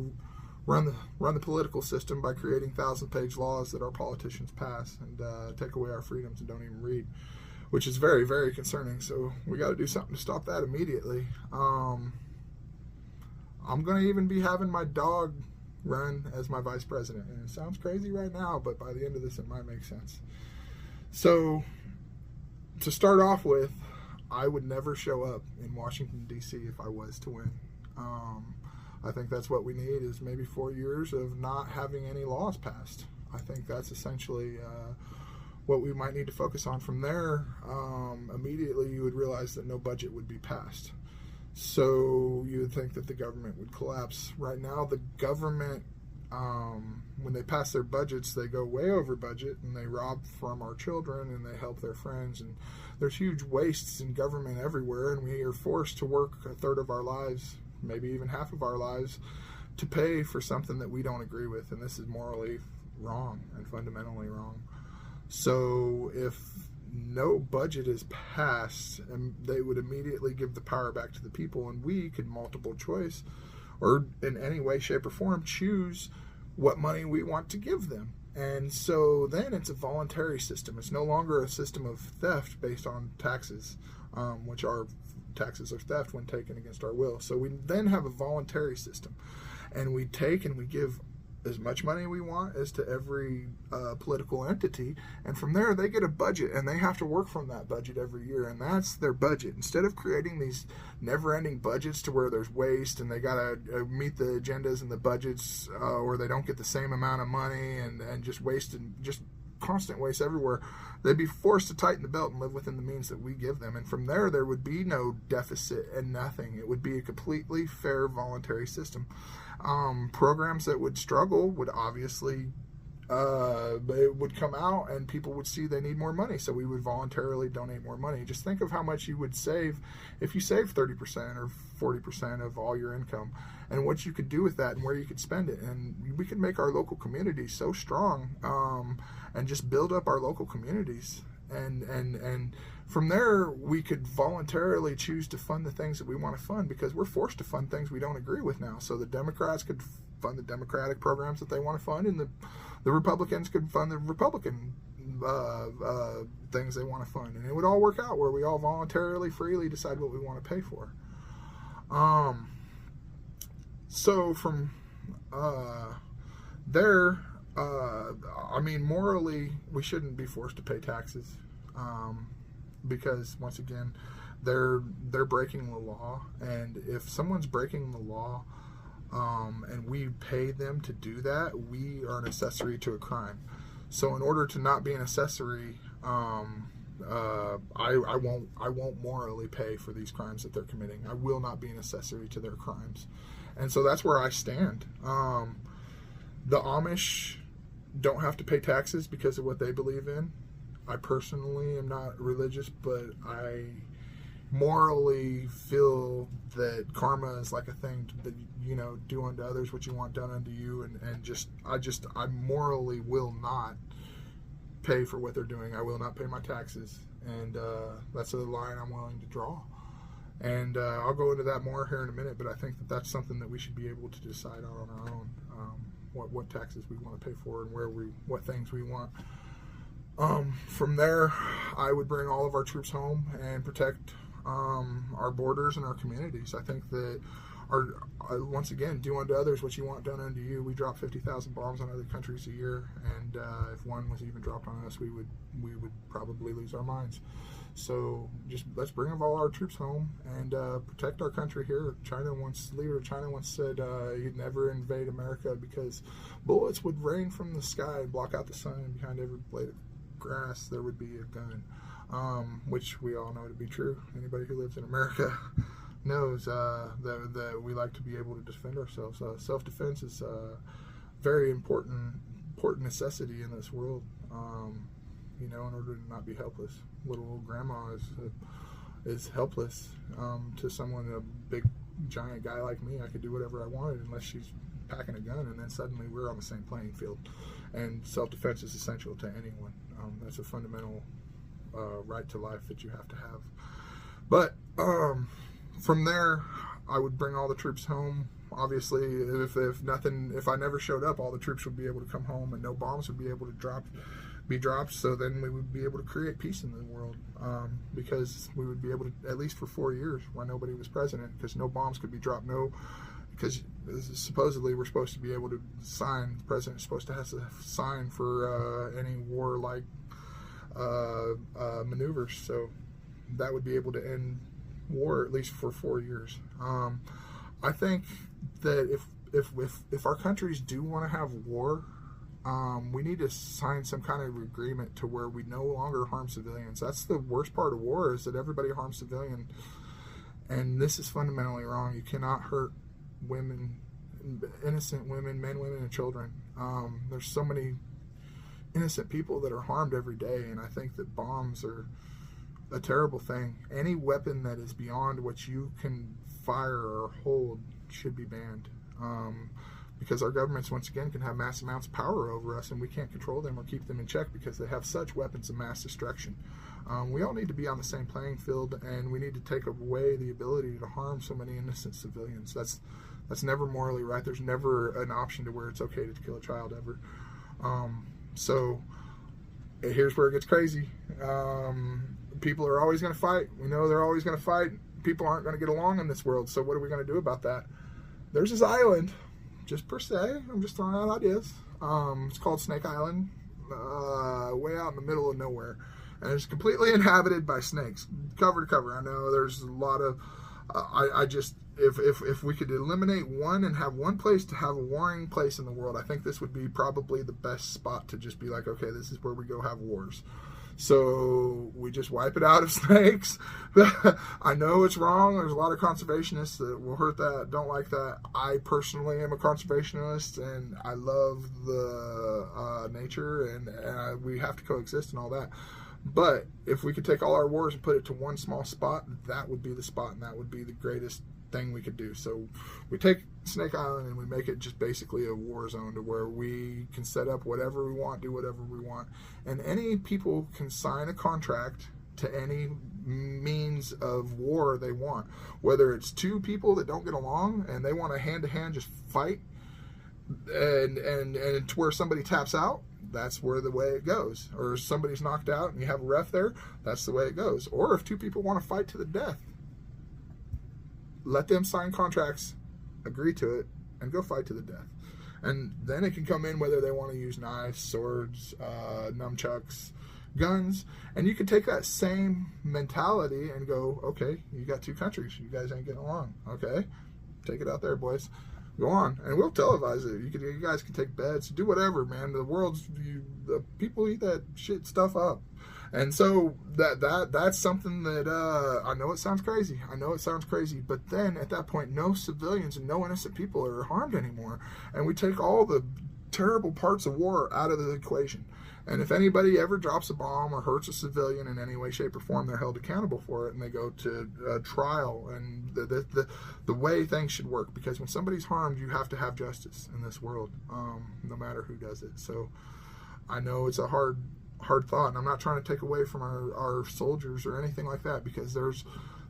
run the political system by creating 1,000-page laws that our politicians pass and take away our freedoms and don't even read, which is very, very concerning. So we got to do something to stop that immediately. I'm going to even be having my dog run as my vice president, and it sounds crazy right now, but by the end of this it might make sense. So to start off with, I would never show up in Washington, D.C. if I was to win. I think that's what we need, is maybe 4 years of not having any laws passed. I think that's essentially what we might need to focus on. From there, immediately you would realize that no budget would be passed. So you would think that the government would collapse. Right now, the government, when they pass their budgets, they go way over budget, and they rob from our children, and they help their friends, and there's huge wastes in government everywhere, and we are forced to work a third of our lives, maybe even half of our lives, to pay for something that we don't agree with, and this is morally wrong and fundamentally wrong. So if no budget is passed, and they would immediately give the power back to the people, and we could multiple choice, or in any way, shape, or form, choose what money we want to give them. And so then it's a voluntary system. It's no longer a system of theft based on taxes, which are taxes are theft when taken against our will. So we then have a voluntary system, and we take and we give as much money we want as to every political entity, and from there they get a budget, and they have to work from that budget every year, and that's their budget. Instead of creating these never-ending budgets to where there's waste and they gotta meet the agendas and the budgets, or they don't get the same amount of money, and just waste and just constant waste everywhere, they'd be forced to tighten the belt and live within the means that we give them. And from there would be no deficit and nothing. It would be a completely fair voluntary system. Programs that would struggle would obviously it would come out, and people would see they need more money, so we would voluntarily donate more money. Just think of how much you would save if you save 30% or 40% of all your income, and what you could do with that and where you could spend it. And we could make our local communities so strong, and just build up our local communities, and from there we could voluntarily choose to fund the things that we want to fund, because we're forced to fund things we don't agree with now. So the Democrats could fund the Democratic programs that they want to fund, and the Republicans could fund the Republican things they want to fund, and it would all work out where we all voluntarily, freely decide what we want to pay for. So from there, I mean, morally, we shouldn't be forced to pay taxes, because once again, they're breaking the law, and if someone's breaking the law, and we pay them to do that, we are an accessory to a crime. So in order to not be an accessory, I won't morally pay for these crimes that they're committing. I will not be an accessory to their crimes, and so that's where I stand. The Amish don't have to pay taxes because of what they believe in. I personally am not religious, but I morally feel that karma is like a thing that, you know, do unto others what you want done unto you, and I morally will not pay for what they're doing. I will not pay my taxes, and that's a line I'm willing to draw. And I'll go into that more here in a minute, but I think that that's something that we should be able to decide on our own, what taxes we want to pay for and what things we want. From there, I would bring all of our troops home and protect our borders and our communities. I think that once again, do unto others what you want done unto you. We drop 50,000 bombs on other countries a year, and if one was even dropped on us, we would probably lose our minds. So just let's bring all our troops home and protect our country here. Leader of China once said you'd never invade America because bullets would rain from the sky and block out the sun, and behind every blade of grass there would be a gun, which we all know to be true. Anybody who lives in America knows that we like to be able to defend ourselves. Self-defense is a very important important necessity in this world, you know, in order to not be helpless. Little old grandma is helpless to someone, a big giant guy like me. I could do whatever I wanted unless she's packing a gun, and then suddenly we're on the same playing field. And self-defense is essential to anyone. That's a fundamental right to life that you have to have. But from there, I would bring all the troops home. Obviously, if I never showed up, all the troops would be able to come home, and no bombs would be able to be dropped. So then we would be able to create peace in the world, because we would be able to, at least for 4 years, while nobody was president, because no bombs could be dropped. Because supposedly we're supposed to be able to sign. The president's supposed to have to sign for any war-like maneuvers. So that would be able to end war at least for 4 years. I think that if our countries do want to have war, we need to sign some kind of agreement to where we no longer harm civilians. That's the worst part of war, is that everybody harms civilians, and this is fundamentally wrong. You cannot hurt women, innocent women, men, women, and children. There's so many innocent people that are harmed every day, and I think that bombs are a terrible thing. Any weapon that is beyond what you can fire or hold should be banned, because our governments, once again, can have mass amounts of power over us, and we can't control them or keep them in check because they have such weapons of mass destruction. We all need to be on the same playing field, and we need to take away the ability to harm so many innocent civilians. That's never morally right. There's never an option to where it's okay to kill a child ever. So here's where it gets crazy. People are always going to fight. We know they're always going to fight. People aren't going to get along in this world. So what are we going to do about that? There's this island, just per se. I'm just throwing out ideas. It's called Snake Island, way out in the middle of nowhere. And it's completely inhabited by snakes, cover to cover. I know there's a lot of, if we could eliminate one and have one place to have a warring place in the world, I think this would be probably the best spot to just be like, okay, this is where we go have wars. So we just wipe it out of snakes. I know it's wrong. There's a lot of conservationists that will hurt that, don't like that. I personally am a conservationist, and I love the nature, and we have to coexist and all that. But if we could take all our wars and put it to one small spot, that would be the spot, and that would be the greatest thing we could do. So we take Snake Island and we make it just basically a war zone to where we can set up whatever we want, do whatever we want, and any people can sign a contract to any means of war they want. Whether it's two people that don't get along and they want to hand-to-hand just fight, and to where somebody taps out, that's where the way it goes. Or somebody's knocked out and you have a ref there, that's the way it goes. Or if two people want to fight to the death, let them sign contracts, agree to it, and go fight to the death. And then it can come in whether they want to use knives, swords, nunchucks, guns. And you can take that same mentality and go, okay, you got two countries. You guys ain't getting along. Okay, take it out there, boys. Go on, and we'll televise it. You guys can take bets, do whatever, man. The people eat that shit stuff up. And so that's something that I know it sounds crazy. But then at that point, no civilians and no innocent people are harmed anymore. And we take all the terrible parts of war out of the equation. And if anybody ever drops a bomb or hurts a civilian in any way, shape, or form, they're held accountable for it, and they go to trial. And the way things should work, because when somebody's harmed, you have to have justice in this world, no matter who does it. So I know it's a hard thought, and I'm not trying to take away from our soldiers or anything like that, because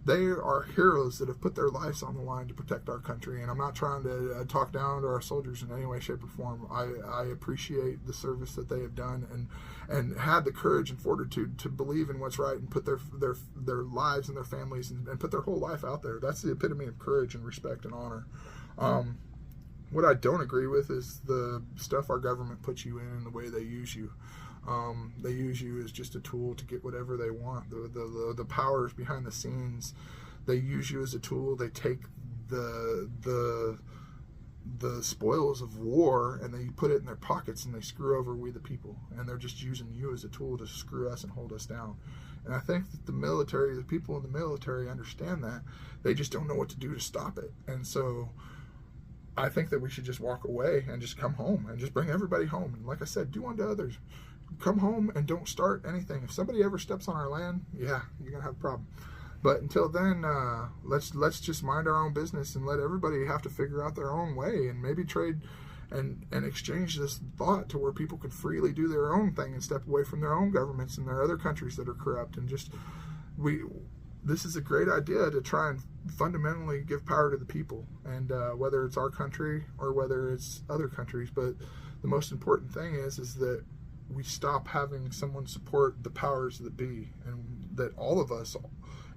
they are heroes that have put their lives on the line to protect our country, and I'm not trying to talk down to our soldiers in any way, shape, or form. I appreciate the service that they have done and had the courage and fortitude to believe in what's right and put their lives and their families and put their whole life out there. That's the epitome of courage and respect and honor. What I don't agree with is the stuff our government puts you in and the way they use you. They use you as just a tool to get whatever they want. The powers behind the scenes, they use you as a tool. They take the spoils of war and they put it in their pockets and they screw over we the people. And they're just using you as a tool to screw us and hold us down. And I think that the people in the military understand that. They just don't know what to do to stop it. And so I think that we should just walk away and just come home and just bring everybody home. And like I said, do unto others. Come home and don't start anything. If somebody ever steps on our land, yeah, you're gonna have a problem. But until then, let's just mind our own business and let everybody have to figure out their own way, and maybe trade and exchange this thought to where people can freely do their own thing and step away from their own governments and their other countries that are corrupt. And just this is a great idea to try and fundamentally give power to the people, and whether it's our country or whether it's other countries. But the most important thing is that we stop having someone support the powers that be, and that all of us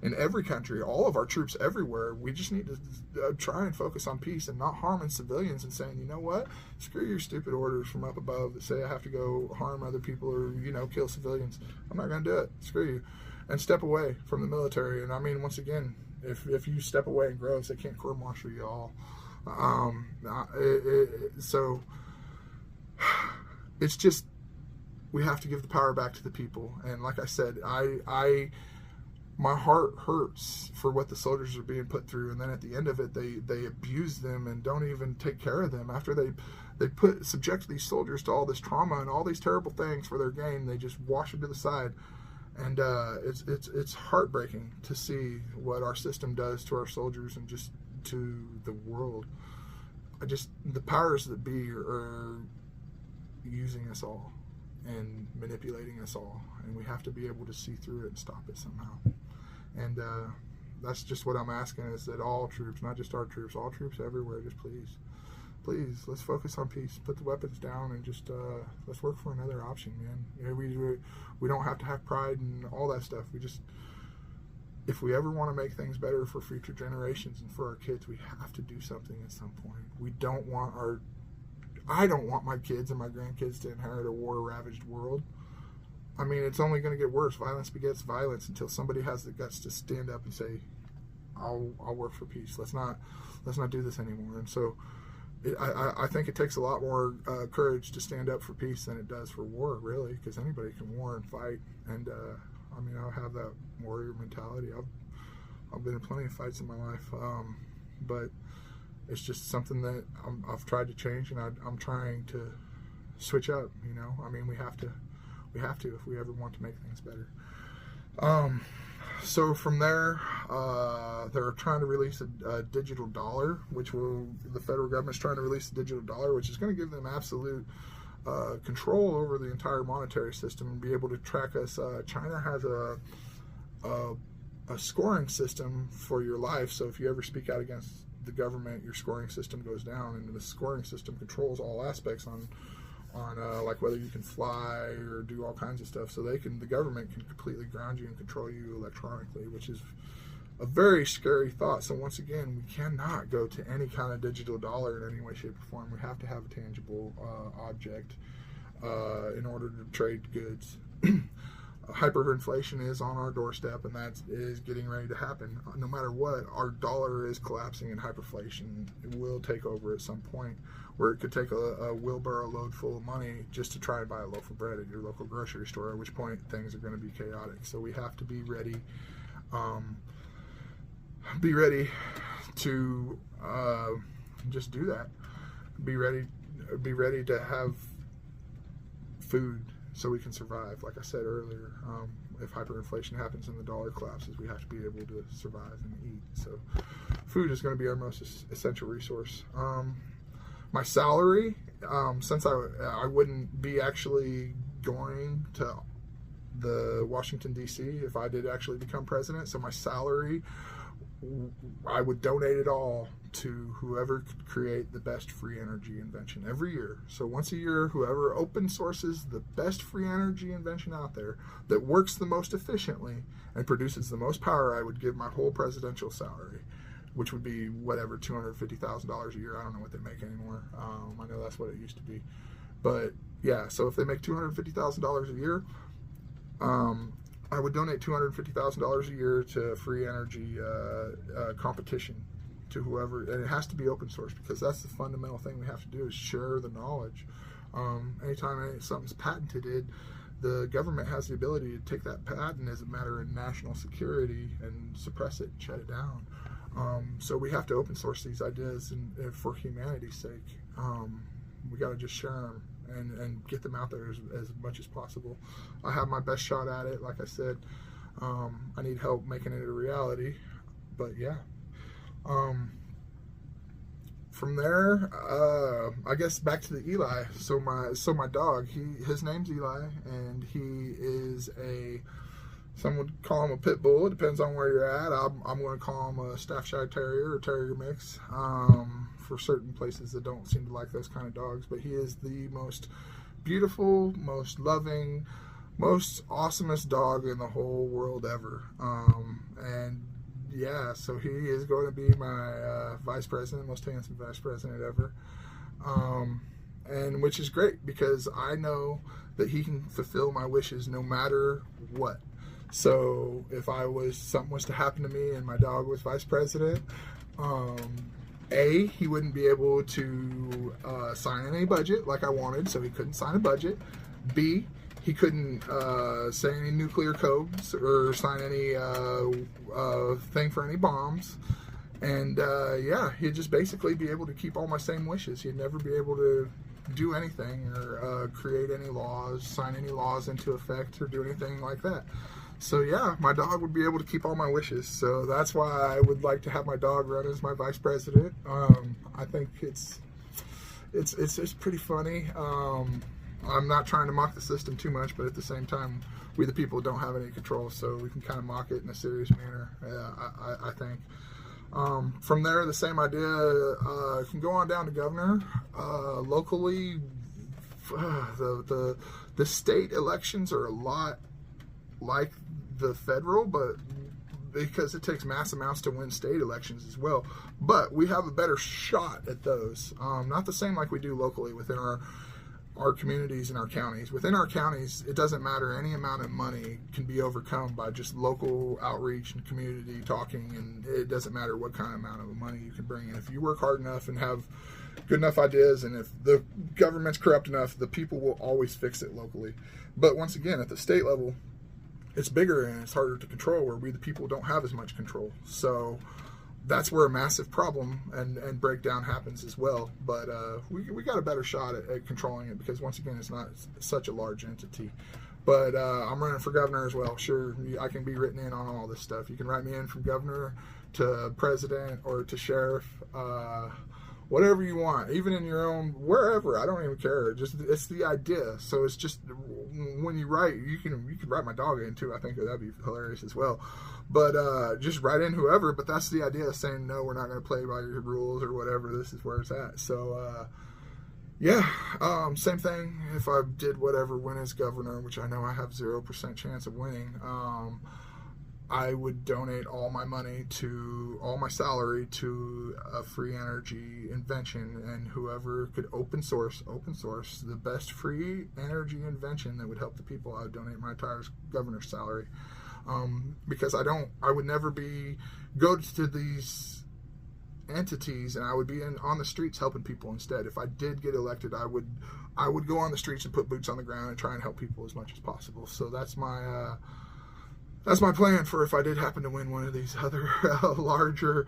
in every country, all of our troops everywhere, we just need to try and focus on peace and not harming civilians and saying, you know what, screw your stupid orders from up above that say I have to go harm other people or, kill civilians. I'm not going to do it. Screw you. And step away from the military. And I mean, once again, if you step away in groves, they can't court-martial you all. So it's just, we have to give the power back to the people. And like I said, my heart hurts for what the soldiers are being put through, and then at the end of it, they abuse them and don't even take care of them. After they subject these soldiers to all this trauma and all these terrible things for their gain, they just wash them to the side. And it's heartbreaking to see what our system does to our soldiers and just to the world. The powers that be are using us all and manipulating us all, and we have to be able to see through it and stop it somehow. And that's just what I'm asking, is that all troops, not just our troops, all troops everywhere, just please, let's focus on peace. Put the weapons down and just let's work for another option, man. We don't have to have pride and all that stuff. If we ever want to make things better for future generations and for our kids, we have to do something at some point. I don't want my kids and my grandkids to inherit a war-ravaged world. I mean, it's only going to get worse. Violence begets violence until somebody has the guts to stand up and say, I'll work for peace. Let's not do this anymore. And so I think it takes a lot more courage to stand up for peace than it does for war, really, because anybody can war and fight. And I mean, I have that warrior mentality. I've been in plenty of fights in my life, but it's just something that I've tried to change, and I'm trying to switch up. I mean, we have to if we ever want to make things better. So from there, they're trying to release a digital dollar, the federal government's trying to release a digital dollar, which is going to give them absolute control over the entire monetary system and be able to track us. China has a scoring system for your life, so if you ever speak out against the government, your scoring system goes down, and the scoring system controls all aspects on like whether you can fly or do all kinds of stuff. So the government can completely ground you and control you electronically, which is a very scary thought. So once again, we cannot go to any kind of digital dollar in any way, shape, or form. We have to have a tangible object in order to trade goods. Hyperinflation is on our doorstep, and that is getting ready to happen. No matter what, our dollar is collapsing, and hyperinflation will take over at some point, where it could take a wheelbarrow load full of money just to try and buy a loaf of bread at your local grocery store, at which point things are going to be chaotic. So we have to be ready to just do that. Be ready to have food so we can survive. Like I said earlier, if hyperinflation happens and the dollar collapses, we have to be able to survive and eat. So food is going to be our most essential resource. My salary, since I wouldn't be actually going to the Washington, D.C. if I did actually become president, so my salary, I would donate it all to whoever could create the best free energy invention every year. So once a year, whoever open sources the best free energy invention out there that works the most efficiently and produces the most power, I would give my whole presidential salary, which would be whatever, $250,000 a year. I don't know what they make anymore. I know that's what it used to be. But yeah, so if they make $250,000 a year, I would donate $250,000 a year to free energy competition to whoever, and it has to be open source, because that's the fundamental thing we have to do, is share the knowledge. Anytime something's patented, the government has the ability to take that patent as a matter of national security and suppress it and shut it down. So we have to open source these ideas, and for humanity's sake, we got to just share them and get them out there as much as possible. I have my best shot at it. Like I said, I need help making it a reality. But yeah. From there, I guess back to the Eli. So my dog, his name's Eli, and he is some would call him a pit bull. It depends on where you're at. I'm going to call him a Staffordshire Terrier or Terrier mix, for certain places that don't seem to like those kind of dogs. But he is the most beautiful, most loving, most awesomest dog in the whole world ever. And yeah, so he is going to be my vice president, most handsome vice president ever, and which is great because I know that he can fulfill my wishes no matter what. So if something was to happen to me and my dog was vice president, A, he wouldn't be able to sign any budget like I wanted, so he couldn't sign a budget. B, he couldn't say any nuclear codes or sign any thing for any bombs. And yeah, he'd just basically be able to keep all my same wishes. He'd never be able to do anything or create any laws, sign any laws into effect, or do anything like that. So yeah, my dog would be able to keep all my wishes. So that's why I would like to have my dog run as my vice president. I think it's pretty funny. I'm not trying to mock the system too much, but at the same time, we the people don't have any control, so we can kind of mock it in a serious manner, I think. From there, the same idea can go on down to governor. Locally, the state elections are a lot like the federal, but because it takes mass amounts to win state elections as well. But we have a better shot at those. Not the same like we do locally within our communities and our counties. Within our counties, it doesn't matter. Any amount of money can be overcome by just local outreach and community talking, and it doesn't matter what kind of amount of money you can bring in. If you work hard enough and have good enough ideas, and if the government's corrupt enough, the people will always fix it locally. But once again, at the state level, it's bigger and it's harder to control, where we the people don't have as much control. So that's where a massive problem and breakdown happens as well. But we got a better shot at controlling it because, once again, it's not such a large entity. But I'm running for governor as well. Sure, I can be written in on all this stuff. You can write me in from governor to president or to sheriff, whatever you want, even in your own, wherever. I don't even care. It's the idea. So it's just, when you write, you can write my dog in too. I think that'd be hilarious as well. But just write in whoever. But that's the idea of saying, no, we're not going to play by your rules or whatever. This is where it's at. So yeah, same thing. If I did whatever, win as governor, which I know I have 0% chance of winning, I would donate all my money all my salary to a free energy invention, and whoever could open source the best free energy invention that would help the people, I would donate my entire governor's salary. Because I would never go to these entities, and I would be on the streets helping people instead. If I did get elected, I would go on the streets and put boots on the ground and try and help people as much as possible. So that's my plan for if I did happen to win one of these other larger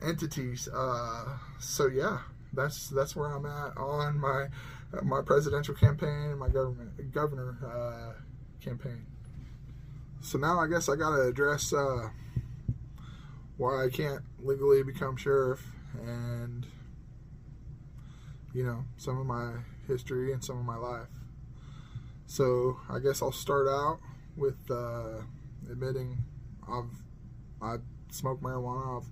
entities. So yeah, that's where I'm at on my presidential campaign and my governor campaign. So now I guess I gotta address why I can't legally become sheriff, and some of my history and some of my life. So I guess I'll start out with admitting I smoke marijuana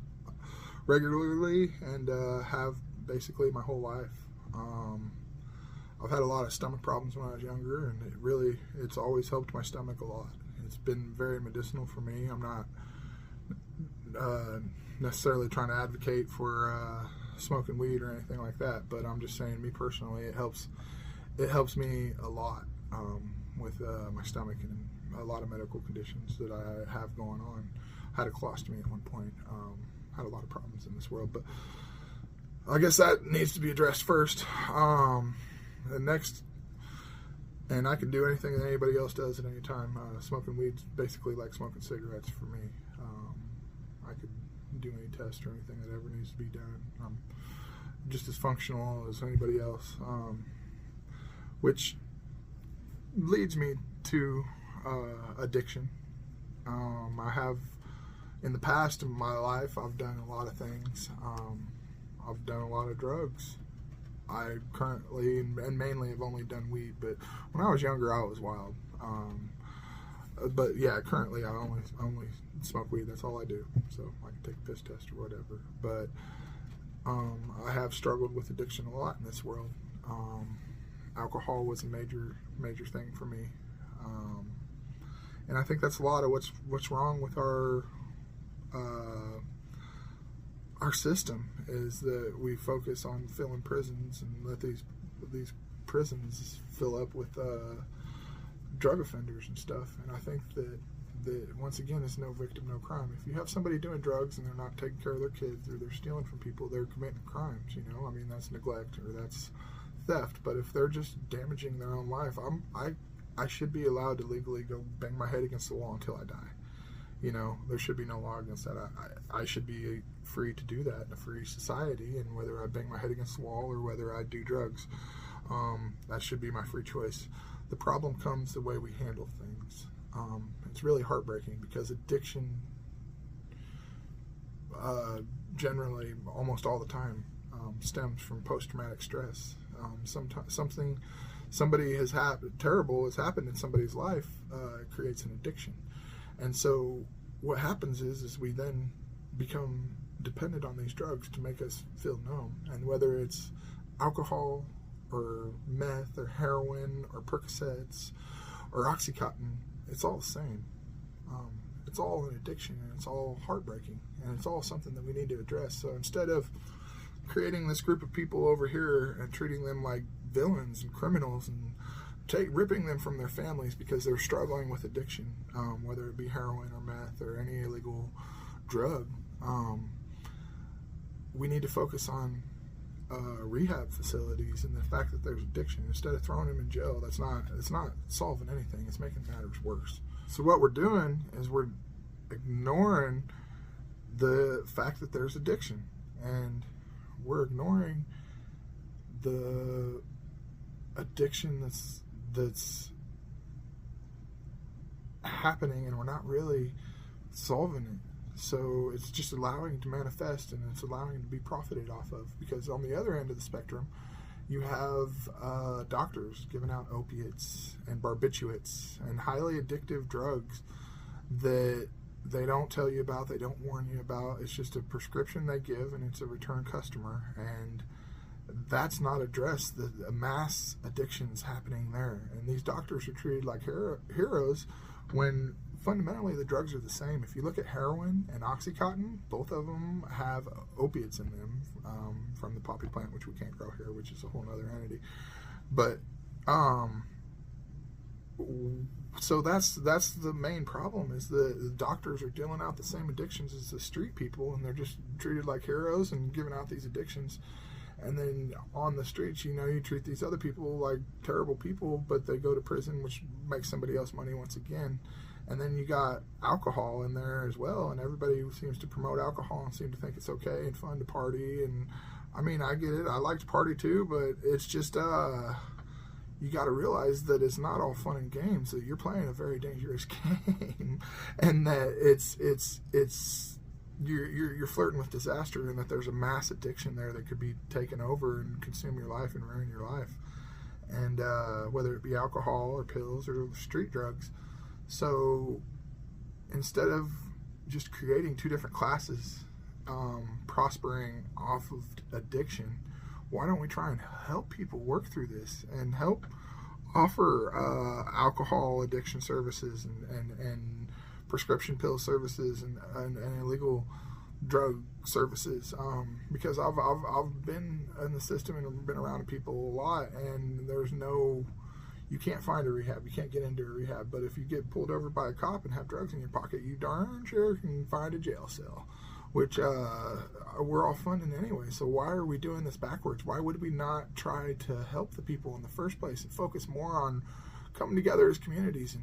regularly and have basically my whole life. I've had a lot of stomach problems when I was younger, and it's always helped my stomach a lot. It's been very medicinal for me. I'm not necessarily trying to advocate for smoking weed or anything like that, but I'm just saying, me personally, it helps me a lot with my stomach and a lot of medical conditions that I have going on. I had a colostomy at one point. Had a lot of problems in this world, but I guess that needs to be addressed first. The next, and I can do anything that anybody else does at any time. Smoking weed's basically like smoking cigarettes for me. I could didn't do any tests or anything that ever needs to be done. I'm just as functional as anybody else, which leads me to addiction. I have, in the past of my life, I've done a lot of things. I've done a lot of drugs. I currently, and mainly, have only done weed, but when I was younger, I was wild. But yeah, currently, I only smoke weed. That's all I do. So I can take a piss test or whatever. But I have struggled with addiction a lot in this world. Alcohol was a major thing for me, and I think that's a lot of what's wrong with our system, is that we focus on filling prisons and let these prisons fill up with drug offenders and stuff. And I think that once again, it's no victim, no crime. If you have somebody doing drugs and they're not taking care of their kids, or they're stealing from people, they're committing crimes. I mean, that's neglect or that's theft. But if they're just damaging their own life, I should be allowed to legally go bang my head against the wall until I die. There should be no law against that. I should be free to do that in a free society, and whether I bang my head against the wall or whether I do drugs, that should be my free choice. The problem comes the way we handle things. It's really heartbreaking, because addiction, generally, almost all the time, stems from post-traumatic stress. Terrible has happened in somebody's life, creates an addiction. And so what happens is we then become dependent on these drugs to make us feel numb. And whether it's alcohol or meth or heroin or Percocets or Oxycontin, it's all the same. It's all an addiction, and it's all heartbreaking, and it's all something that we need to address. So instead of creating this group of people over here and treating them like villains and criminals and ripping them from their families because they're struggling with addiction, whether it be heroin or meth or any illegal drug, we need to focus on rehab facilities and the fact that there's addiction. Instead of throwing them in jail, it's not solving anything. It's making matters worse. So what we're doing is we're ignoring the fact that there's addiction, and we're ignoring the addiction that's happening, and we're not really solving it. So it's just allowing it to manifest, and it's allowing it to be profited off of. Because on the other end of the spectrum, you have doctors giving out opiates and barbiturates and highly addictive drugs that they don't tell you about, they don't warn you about. It's just a prescription they give, and it's a return customer. And that's not addressed. The mass addictions happening there, and these doctors are treated like heroes when fundamentally the drugs are the same. If you look at heroin and Oxycontin, both of them have opiates in them, from the poppy plant, which we can't grow here, which is a whole other entity. But so that's the main problem, is the doctors are dealing out the same addictions as the street people, and they're just treated like heroes and giving out these addictions. And then on the streets, you treat these other people like terrible people, but they go to prison, which makes somebody else money once again. And then you got alcohol in there as well, and everybody seems to promote alcohol and seem to think it's okay and fun to party. And I mean, I get it. I like to party too, but it's just you got to realize that it's not all fun and games. That you're playing a very dangerous game, and that you're flirting with disaster, and that there's a mass addiction there that could be taken over and consume your life and ruin your life. And whether it be alcohol or pills or street drugs. So instead of just creating two different classes prospering off of addiction, why don't we try and help people work through this and help offer alcohol addiction services and prescription pill services and illegal drug services, because I've been in the system and been around people a lot, and you can't find a rehab, you can't get into a rehab. But if you get pulled over by a cop and have drugs in your pocket, you darn sure can find a jail cell, which we're all funding anyway. So why are we doing this backwards? Why would we not try to help the people in the first place and focus more on coming together as communities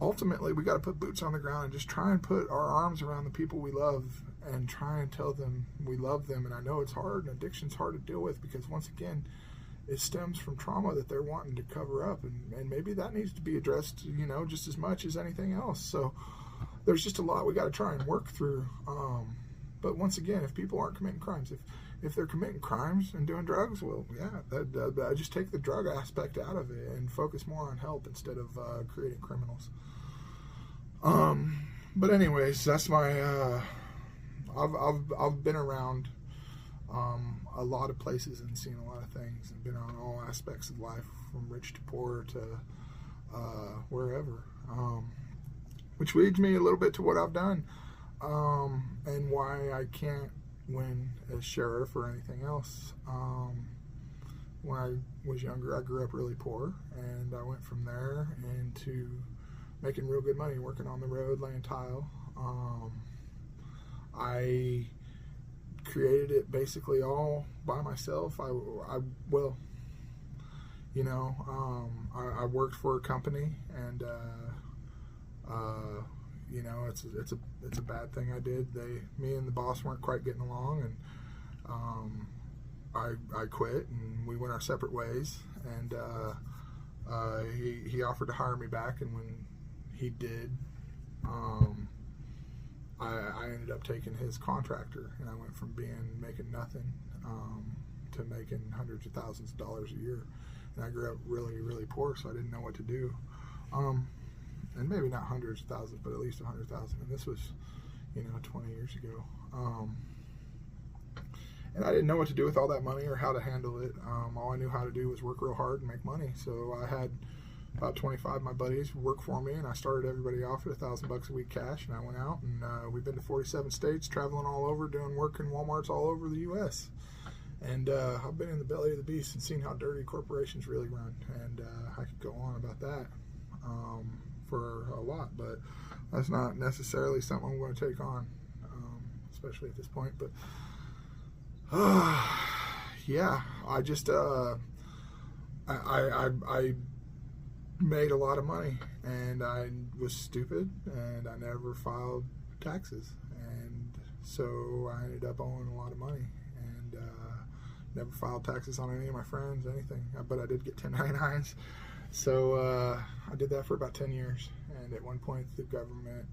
ultimately we got to put boots on the ground and just try and put our arms around the people we love and try and tell them we love them. And I know it's hard, and addiction's hard to deal with, because once again, it stems from trauma that they're wanting to cover up, and maybe that needs to be addressed, just as much as anything else. So there's just a lot we got to try and work through. But once again, if people aren't committing crimes, if they're committing crimes and doing drugs, well, yeah, I just take the drug aspect out of it and focus more on help instead of creating criminals. But anyways, that's my. I've been around a lot of places and seen a lot of things, and been on all aspects of life, from rich to poor to wherever. Which leads me a little bit to what I've done, and why I can't win as sheriff or anything else. When I was younger, I grew up really poor, and I went from there into making real good money, working on the road, laying tile. I created it basically all by myself. I worked for a company, and it's a bad thing I did. Me and the boss weren't quite getting along, and I quit, and we went our separate ways. And he offered to hire me back, and when he did, I ended up taking his contractor, and I went from making nothing to making hundreds of thousands of dollars a year. And I grew up really, really poor, so I didn't know what to do. And maybe not hundreds of thousands, but at least 100,000. And this was, 20 years ago. And I didn't know what to do with all that money or how to handle it. All I knew how to do was work real hard and make money. So I had about 25 of my buddies work for me, and I started everybody off at $1,000 a week cash, and I went out, and we've been to 47 states, traveling all over, doing work in Walmarts all over the U.S. And I've been in the belly of the beast and seen how dirty corporations really run, and I could go on about that for a lot, but that's not necessarily something I'm going to take on, especially at this point. But yeah, I just I made a lot of money, and I was stupid, and I never filed taxes, and so I ended up owing a lot of money, and never filed taxes on any of my friends, anything. But I did get 1099s, so I did that for about 10 years. And at one point the government,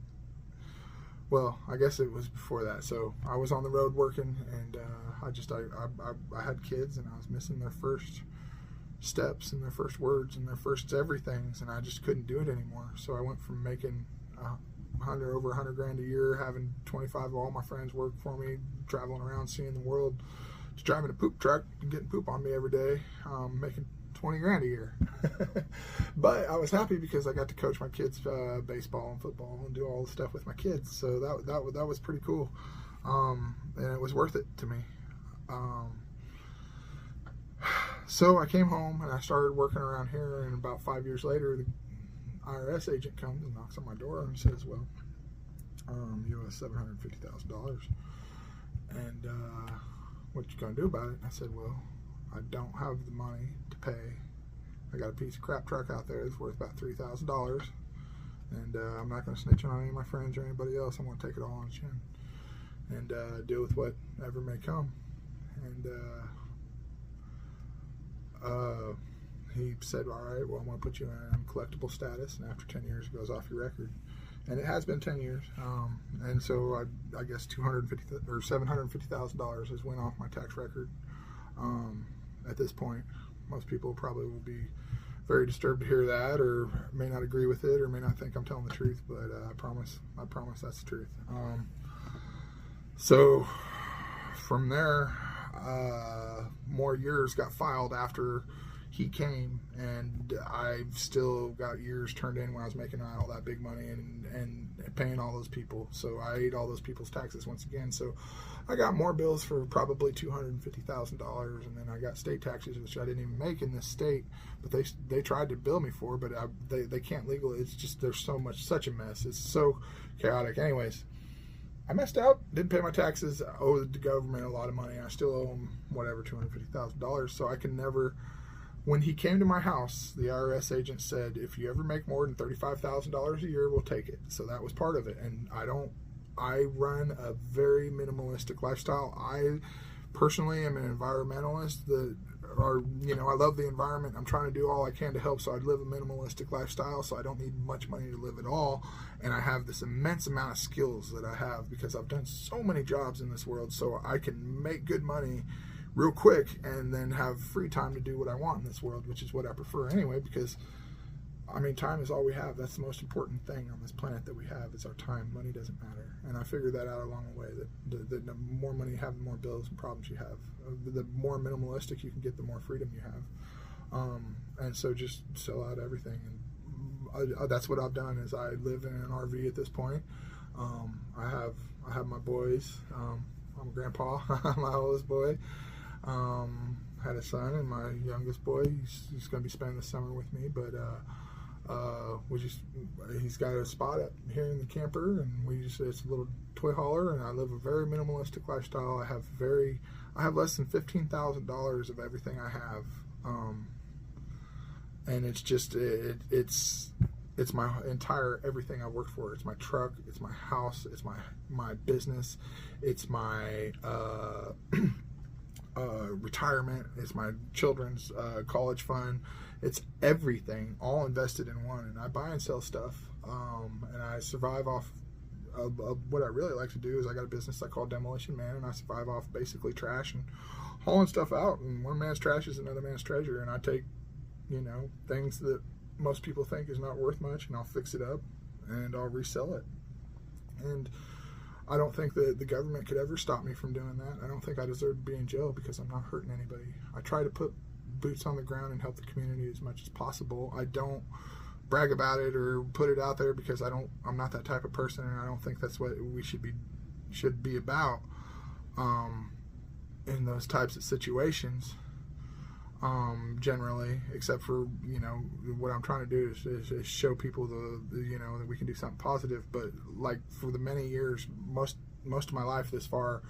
well, I guess it was before that, so I was on the road working, and I had kids, and I was missing their first steps and their first words and their first everythings, and I just couldn't do it anymore. So I went from making over 100 grand a year, having 25 of all my friends work for me, traveling around seeing the world, to driving a poop truck and getting poop on me every day, making 20 grand a year. But I was happy because I got to coach my kids baseball and football and do all the stuff with my kids, so that was pretty cool, and it was worth it to me. So I came home, and I started working around here, and about 5 years later, the IRS agent comes and knocks on my door and says, well, you owe us $750,000, and what you gonna do about it? And I said, well, I don't have the money to pay. I got a piece of crap truck out there that's worth about $3,000, and I'm not gonna snitch on any of my friends or anybody else. I'm gonna take it all on the chin and deal with whatever may come. And he said, all right, well, I'm going to put you in collectible status, and after 10 years, it goes off your record. And it has been 10 years. And so I guess $250,000 or $750,000 has went off my tax record at this point. Most people probably will be very disturbed to hear that, or may not agree with it, or may not think I'm telling the truth, but I promise that's the truth. So from there, more years got filed after he came, and I've still got years turned in when I was making all that big money and paying all those people. So I ate all those people's taxes once again. So I got more bills for probably $250,000, and then I got state taxes, which I didn't even make in this state, but they tried to bill me for, but they can't legally. It's just there's such a mess. It's so chaotic. Anyways, I messed up, didn't pay my taxes, I owe the government a lot of money. I still owe them, whatever, $250,000, so I can never When he came to my house, the IRS agent said, if you ever make more than $35,000 a year, we'll take it. So that was part of it. And I run a very minimalistic lifestyle. I personally am an environmentalist I love the environment. I'm trying to do all I can to help, so I live a minimalistic lifestyle, so I don't need much money to live at all. And I have this immense amount of skills that I have because I've done so many jobs in this world, so I can make good money real quick and then have free time to do what I want in this world, which is what I prefer anyway, because time is all we have. That's the most important thing on this planet that we have is our time. Money doesn't matter. And I figured that out along the way, that the more money you have, the more bills and problems you have. The more minimalistic you can get, the more freedom you have. And so just sell out everything. And that's what I've done is I live in an RV at this point. I have my boys. I'm a grandpa, my oldest boy. Had a son, and my youngest boy, he's going to be spending the summer with me, but he's got a spot up here in the camper, and it's a little toy hauler, and I live a very minimalistic lifestyle. I have less than $15,000 of everything I have, and it's just it's my entire everything I worked for. It's my truck, it's my house, it's my business, it's my retirement, it's my children's college fund. It's everything, all invested in one. And I buy and sell stuff, and I survive off of what I really like to do is I got a business I call Demolition Man, and I survive off basically trash and hauling stuff out. And one man's trash is another man's treasure. And I take, things that most people think is not worth much, and I'll fix it up and I'll resell it. And I don't think that the government could ever stop me from doing that. I don't think I deserve to be in jail because I'm not hurting anybody. I try to put boots on the ground and help the community as much as possible. I don't brag about it or put it out there because I'm not that type of person, and I don't think that's what we should be about in those types of situations. Generally, except for what I'm trying to do is show people that we can do something positive. But like for the many years, most of my life this far,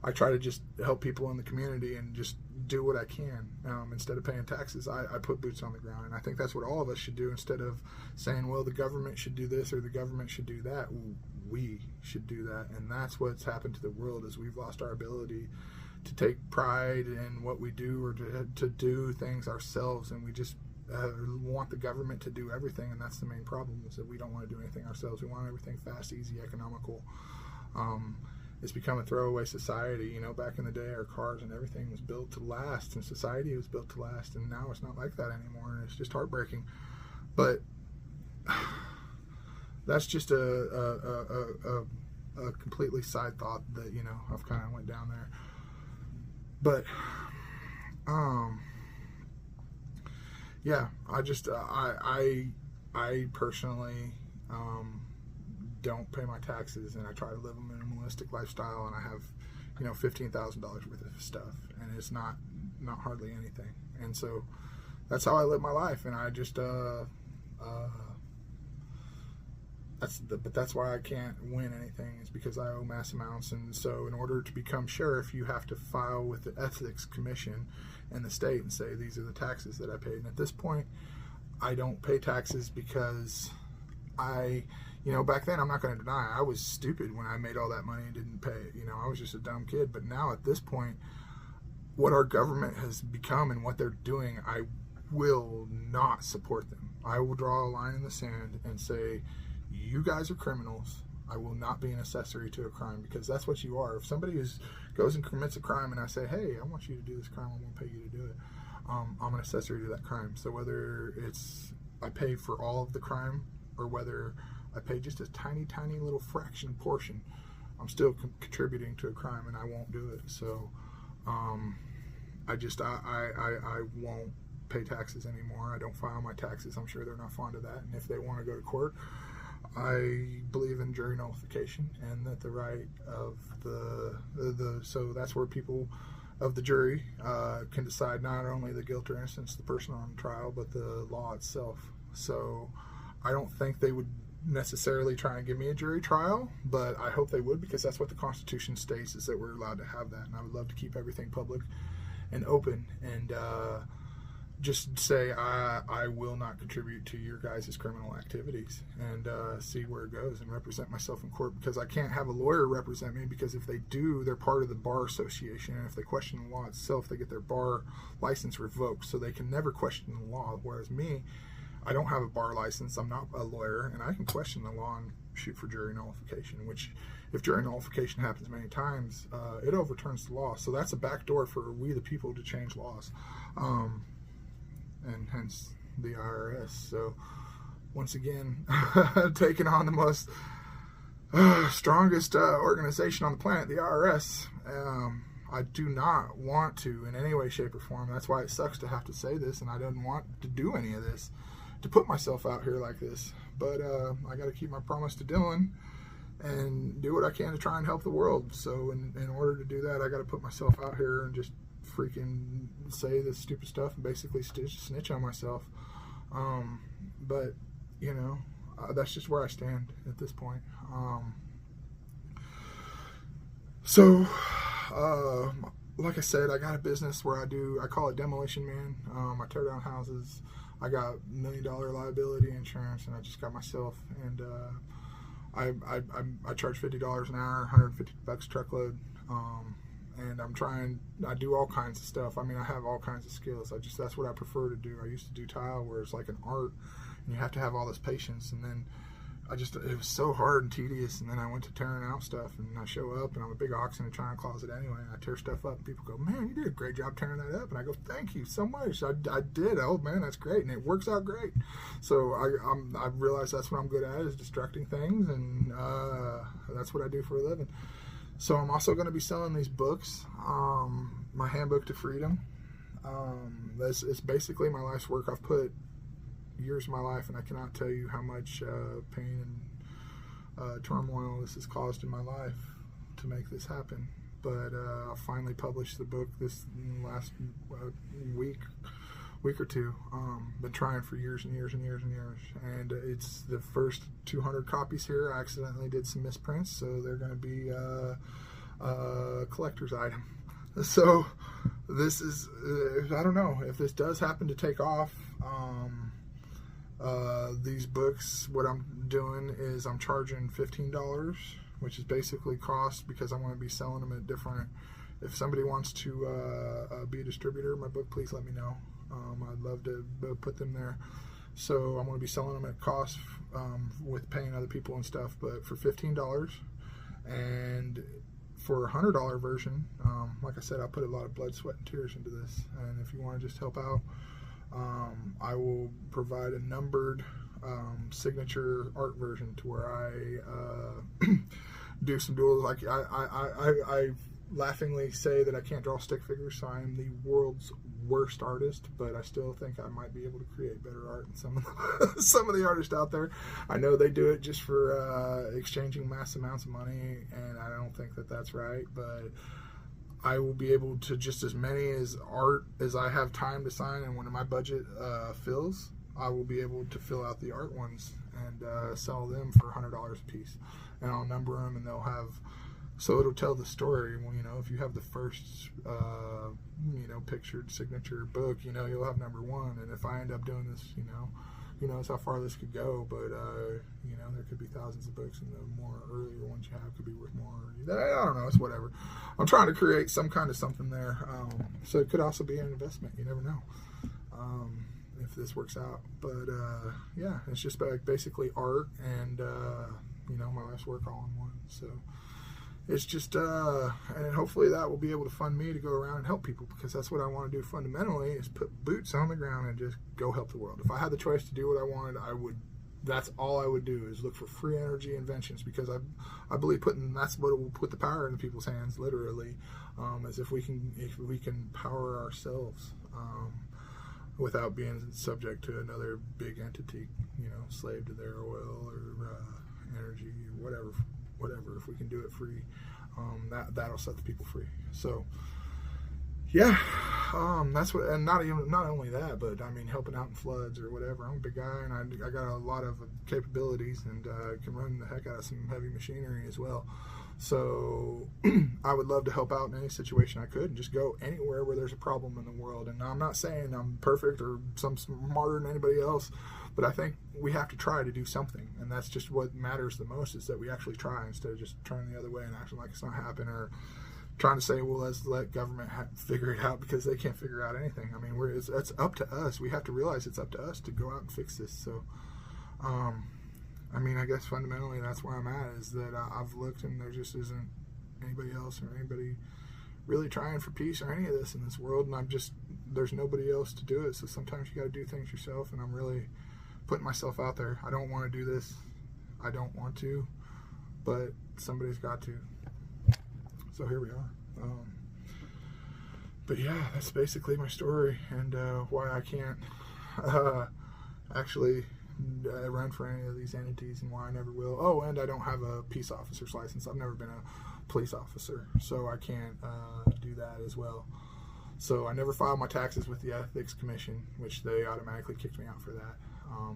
I try to just help people in the community and just do what I can. Instead of paying taxes, I put boots on the ground, and I think that's what all of us should do. Instead of saying, well, the government should do this or the government should do that, we should do that. And that's what's happened to the world is we've lost our ability to take pride in what we do or to do things ourselves, and we just want the government to do everything. And that's the main problem, is that we don't want to do anything ourselves. We want everything fast, easy, economical. It's become a throwaway society. Back in the day, our cars and everything was built to last, and society was built to last, and now it's not like that anymore, and it's just heartbreaking. But that's just a completely side thought that I've kind of went down there. But yeah, I personally don't pay my taxes, and I try to live a minimalistic lifestyle, and I have $15,000 worth of stuff, and it's not hardly anything. And so that's how I live my life, and I just that's why I can't win anything, is because I owe mass amounts. And so in order to become sheriff, you have to file with the ethics commission in the state and say, these are the taxes that I paid. And at this point, I don't pay taxes because back then, I'm not going to deny, I was stupid when I made all that money and didn't pay it. I was just a dumb kid. But now at this point, what our government has become and what they're doing, I will not support them. I will draw a line in the sand and say, you guys are criminals. I will not be an accessory to a crime, because that's what you are. If somebody goes and commits a crime and I say, hey, I want you to do this crime, I'm going to pay you to do it, I'm an accessory to that crime. So whether it's I pay for all of the crime or whether I pay just a tiny, tiny little fraction portion, I'm still contributing to a crime, and I won't do it. So I won't pay taxes anymore. I don't file my taxes. I'm sure they're not fond of that. And if they want to go to court, I believe in jury nullification, and that the right of so that's where people of the jury can decide not only the guilt or innocence of the person on trial, but the law itself. So I don't think they would necessarily try and give me a jury trial, but I hope they would, because that's what the Constitution states, is that we're allowed to have that. And I would love to keep everything public and open, and just say I will not contribute to your guys' criminal activities, and see where it goes, and represent myself in court, because I can't have a lawyer represent me, because if they do, they're part of the bar association, and if they question the law itself, they get their bar license revoked, so they can never question the law. Whereas me, I don't have a bar license, I'm not a lawyer, and I can question the law and shoot for jury nullification, which, if jury nullification happens many times, it overturns the law. So that's a backdoor for we the people to change laws, and hence the IRS. So once again, taking on the most strongest organization on the planet, the IRS. I do not want to in any way, shape, or form. That's why it sucks to have to say this, and I don't want to do any of this, to put myself out here like this. But I got to keep my promise to Dylan and do what I can to try and help the world. So in order to do that, I got to put myself out here and just freaking say this stupid stuff and basically snitch on myself. But you know, that's just where I stand at this point. Like I said, I got a business where I call it Demolition Man. I tear down houses. I got $1 million liability insurance, and I just got myself, and I charge $50 an hour, $150 truckload, and I do all kinds of stuff. I mean, I have all kinds of skills. That's what I prefer to do. I used to do tile, where it's like an art, and you have to have all this patience, and then it was so hard and tedious, and then I went to tearing out stuff, and I show up, and I'm a big ox in a china closet anyway, and I tear stuff up, and people go, man, you did a great job tearing that up, and I go, thank you so much. I did. Oh man, that's great, and it works out great. So I realized that's what I'm good at, is destructing things, and that's what I do for a living. So I'm also going to be selling these books, my handbook to freedom. It's basically my life's work. I've put years of my life, and I cannot tell you how much pain and turmoil this has caused in my life to make this happen. But I finally published the book this last week or two. Been trying for years and years and years and years, and it's the first 200 copies here. I accidentally did some misprints, so they're going to be a collector's item. So this is I don't know if this does happen to take off. These books, what I'm doing is I'm charging $15, which is basically cost, because I'm going to be selling them at different. If somebody wants to be a distributor of my book, please let me know. I'd love to put them there. So I'm going to be selling them at cost, with paying other people and stuff, but for $15. And for a $100 version, like I said, I put a lot of blood, sweat, and tears into this. And if you want to just help out, I will provide a numbered signature art version, to where I do some duels. Like I laughingly say that I can't draw stick figures, so I am the world's worst artist, but I still think I might be able to create better art than some of the artists out there. I know they do it just for exchanging mass amounts of money, and I don't think that that's right, but I will be able to, just as many as art as I have time to sign, and when my budget fills, I will be able to fill out the art ones and sell them for $100 a piece. And I'll number them, and they'll have, so it'll tell the story. Well, you know, if you have the first, pictured signature book, you'll have number one. And if I end up doing this, who knows how far this could go, but there could be thousands of books, and the more earlier ones you have could be worth more. I don't know, it's whatever. I'm trying to create some kind of something there, so it could also be an investment. You never know if this works out. But yeah, it's just basically art and my life's work all in one. So it's just and hopefully that will be able to fund me to go around and help people, because that's what I want to do fundamentally, is put boots on the ground and just go help the world. If I had the choice to do what I wanted, that's all I would do, is look for free energy inventions, because I believe that's what will put the power in people's hands, literally, as if we can power ourselves without being subject to another big entity, slave to their oil or energy or whatever. If we can do it free, that'll set the people free. So yeah, that's what, and not only that, but I mean, helping out in floods or whatever. I'm a big guy, and I got a lot of capabilities, and can run the heck out of some heavy machinery as well. So I would love to help out in any situation I could and just go anywhere where there's a problem in the world. And I'm not saying I'm perfect or some smarter than anybody else, but I think we have to try to do something. And that's just what matters the most, is that we actually try instead of just turning the other way and acting like it's not happening, or trying to say, well, let's let government figure it out, because they can't figure out anything. I mean, it's up to us. We have to realize it's up to us to go out and fix this. So, I mean, I guess fundamentally that's where I'm at, is that I've looked and there just isn't anybody else or anybody really trying for peace or any of this in this world, and there's nobody else to do it. So sometimes you got to do things yourself, and I'm really putting myself out there. I don't want to do this. I don't want to, but somebody's got to. So here we are. But yeah, that's basically my story, and why I can't actually run for any of these entities, and why I never will. Oh, and I don't have a peace officer's license. I've never been a police officer, so I can't do that as well. So I never filed my taxes with the Ethics Commission, which they automatically kicked me out for that,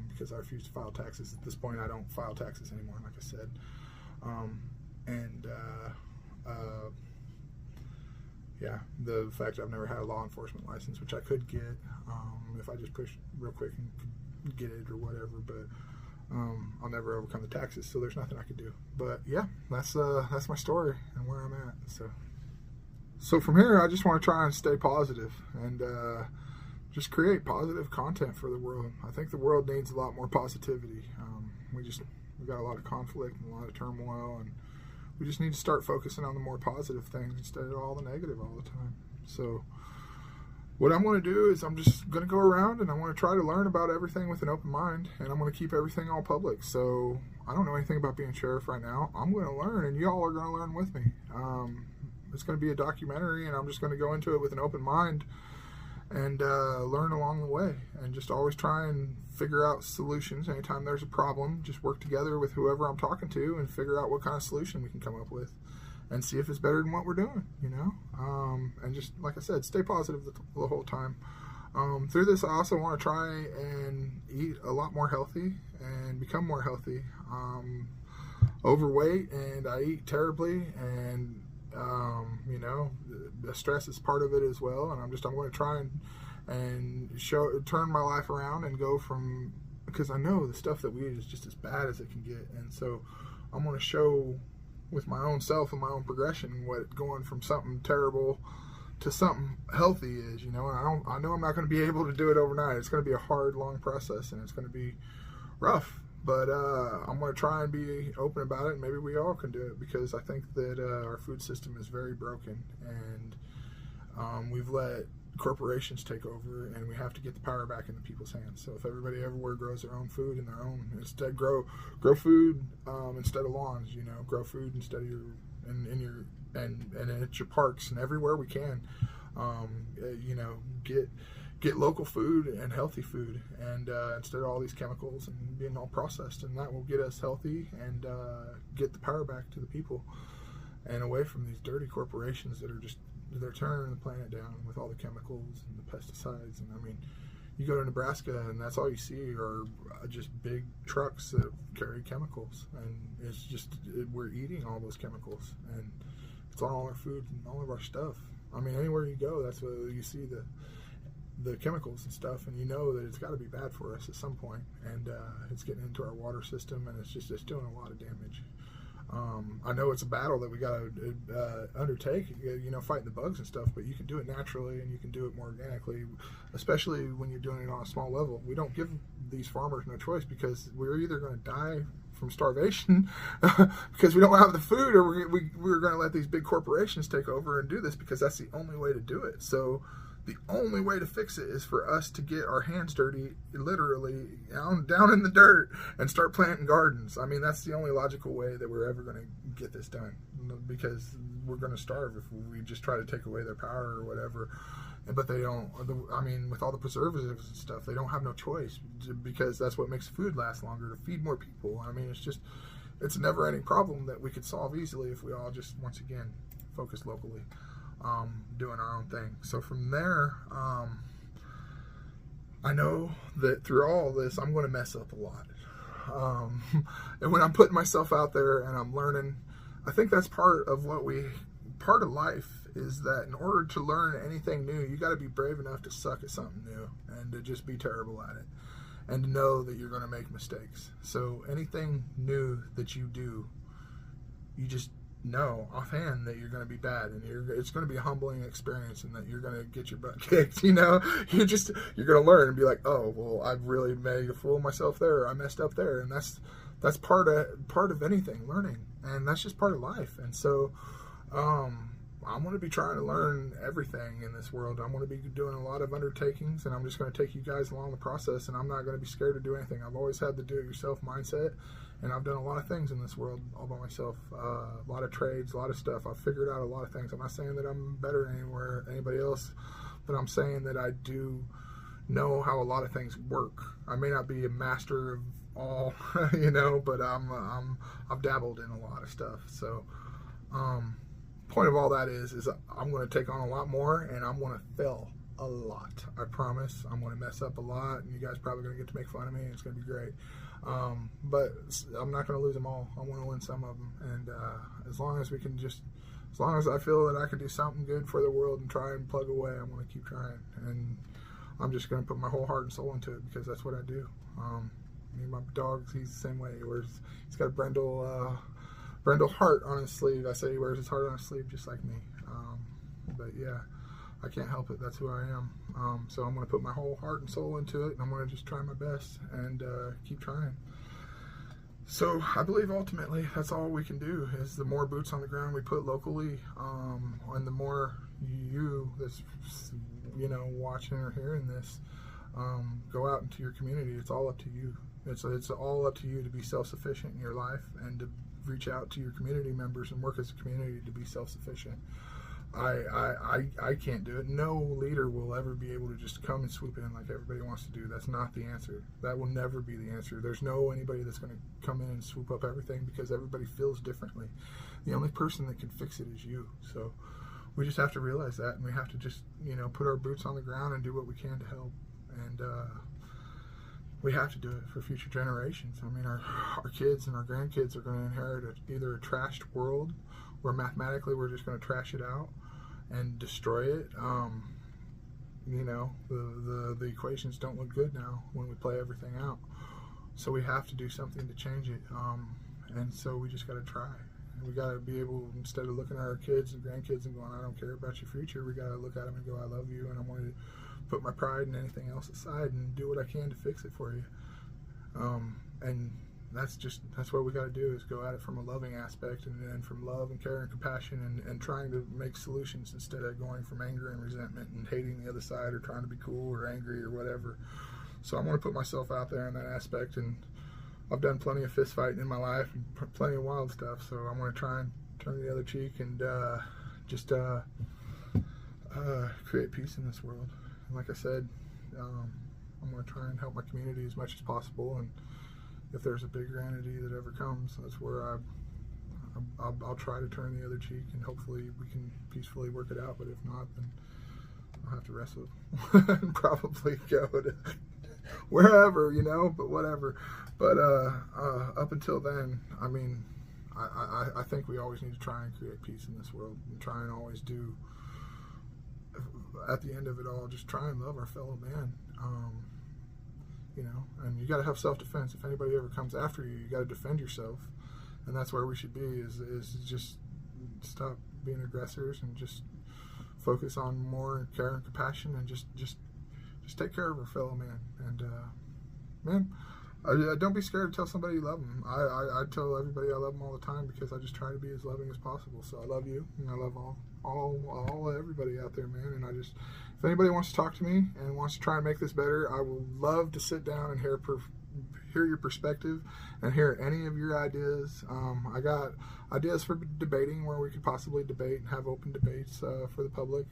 because I refuse to file taxes. At this point, I don't file taxes anymore, like I said. Yeah, the fact I've never had a law enforcement license, which I could get if I just push real quick and could get it or whatever, but I'll never overcome the taxes, so there's nothing I could do. But yeah, that's my story and where I'm at. So from here, I just want to try and stay positive and just create positive content for the world. I think the world needs a lot more positivity. We got a lot of conflict and a lot of turmoil, and we just need to start focusing on the more positive things instead of all the negative all the time. So what I'm going to do is I'm just going to go around and I want to try to learn about everything with an open mind, and I'm going to keep everything all public. So I don't know anything about being sheriff right now. I'm going to learn, and y'all are going to learn with me. It's going to be a documentary, and I'm just going to go into it with an open mind and learn along the way, and just always try and figure out solutions. Anytime there's a problem, just work together with whoever I'm talking to and figure out what kind of solution we can come up with, and see if it's better than what we're doing, you know. And just like I said, stay positive the whole time. Through this, I also want to try and eat a lot more healthy and become more healthy. Overweight, and I eat terribly, and you know, the stress is part of it as well. And I'm going to try and turn my life around and go from, because I know the stuff that we eat is just as bad as it can get, and so I'm going to show with my own self and my own progression what going from something terrible to something healthy is, you know. And I know I'm not going to be able to do it overnight. It's going to be a hard, long process, and it's going to be rough, but I'm going to try and be open about it, and maybe we all can do it, because I think that our food system is very broken, and we've let corporations take over, and we have to get the power back into people's hands. So if everybody everywhere grows their own food and their own, instead grow food instead of lawns, you know, grow food instead of and at your parks and everywhere we can, you know, get local food and healthy food, and instead of all these chemicals and being all processed, and that will get us healthy and get the power back to the people and away from these dirty corporations that are just, they're turning the planet down with all the chemicals and the pesticides. And I mean, you go to Nebraska and that's all you see are just big trucks that carry chemicals, and it's just, we're eating all those chemicals, and it's on all our food and all of our stuff. I mean, anywhere you go, that's what you see, the chemicals and stuff, and you know that it's got to be bad for us at some point, and it's getting into our water system, and it's doing a lot of damage. I know it's a battle that we got to undertake, you know, fighting the bugs and stuff, but you can do it naturally, and you can do it more organically, especially when you're doing it on a small level. We don't give these farmers no choice, because we're either going to die from starvation because we don't have the food, or we're going to let these big corporations take over and do this, because that's the only way to do it. So the only way to fix it is for us to get our hands dirty, literally down in the dirt, and start planting gardens. I mean, that's the only logical way that we're ever going to get this done, because we're going to starve if we just try to take away their power or whatever. But they don't, I mean, with all the preservatives and stuff, they don't have no choice, because that's what makes food last longer, to feed more people. I mean, it's a never-ending problem that we could solve easily if we all just, once again, focus locally. Doing our own thing. So from there, I know that through all this, I'm going to mess up a lot. And when I'm putting myself out there and I'm learning, I think that's part of life is that in order to learn anything new, you got to be brave enough to suck at something new and to just be terrible at it and to know that you're going to make mistakes. So anything new that you do, you just know offhand that you're going to be bad, and it's going to be a humbling experience, and that you're going to get your butt kicked. You're going to learn and be like, oh, well, I've really made a fool of myself there, or I messed up there, and that's part of anything, learning, and that's just part of life. And so I'm going to be trying to learn everything in this world. I'm going to be doing a lot of undertakings, and I'm just going to take you guys along the process, and I'm not going to be scared to do anything. I've always had the do-it-yourself mindset, and I've done a lot of things in this world all by myself, a lot of trades, a lot of stuff. I've figured out a lot of things. I'm not saying that I'm better than anybody else, but I'm saying that I do know how a lot of things work. I may not be a master of all, but I've dabbled in a lot of stuff. So, point of all that is I'm going to take on a lot more, and I'm going to fail a lot. I promise. I'm going to mess up a lot, and you guys probably going to get to make fun of me, and it's going to be great. But I'm not going to lose them all. I want to win some of them, and as long as I feel that I can do something good for the world and try and plug away, I'm going to keep trying, and I'm just going to put my whole heart and soul into it, because that's what I do. My dog, he's the same way. He's got a Brendel heart on his sleeve. I say he wears his heart on his sleeve just like me. But yeah, I can't help it. That's who I am. So I'm going to put my whole heart and soul into it, and I'm going to just try my best and keep trying. So I believe ultimately that's all we can do, is the more boots on the ground we put locally, and the more you that's watching or hearing this go out into your community. It's all up to you. It's all up to you to be self-sufficient in your life, and to reach out to your community members and work as a community to be self-sufficient. I can't do it. No leader will ever be able to just come and swoop in like everybody wants to do. That's not the answer. That will never be the answer. There's anybody that's going to come in and swoop up everything, because everybody feels differently. The only person that can fix it is you. So we just have to realize that, and we have to just put our boots on the ground and do what we can to help. And we have to do it for future generations. I mean, our kids and our grandkids are going to inherit either a trashed world, where mathematically we're just going to trash it out and destroy it. The equations don't look good now when we play everything out. So we have to do something to change it. And so we just got to try. We got to be able, instead of looking at our kids and grandkids and going, I don't care about your future, we got to look at them and go, I love you, and I want to put my pride and anything else aside and do what I can to fix it for you. And that's what we got to do, is go at it from a loving aspect, and from love and care and compassion, and trying to make solutions instead of going from anger and resentment and hating the other side, or trying to be cool or angry or whatever. So I'm going to put myself out there in that aspect, and I've done plenty of fist fighting in my life and plenty of wild stuff, so I'm going to try and turn the other cheek and just create peace in this world. And like I said, I'm going to try and help my community as much as possible, and if there's a bigger entity that ever comes, that's where I'll try to turn the other cheek, and hopefully we can peacefully work it out. But if not, then I'll have to wrestle and probably go to wherever, but whatever. But up until then, I mean, I think we always need to try and create peace in this world, and try and always do, at the end of it all, just try and love our fellow man. And you got to have self-defense. If anybody ever comes after you, you got to defend yourself, and that's where we should be. Is just stop being aggressors and just focus on more care and compassion, and just take care of our fellow man. And man, don't be scared to tell somebody you love them. I tell everybody I love them all the time, because I just try to be as loving as possible. So I love you, and I love all everybody out there, man. And if anybody wants to talk to me and wants to try and make this better, I would love to sit down and hear your perspective and hear any of your ideas. I got ideas for debating, where we could possibly debate and have open debates for the public.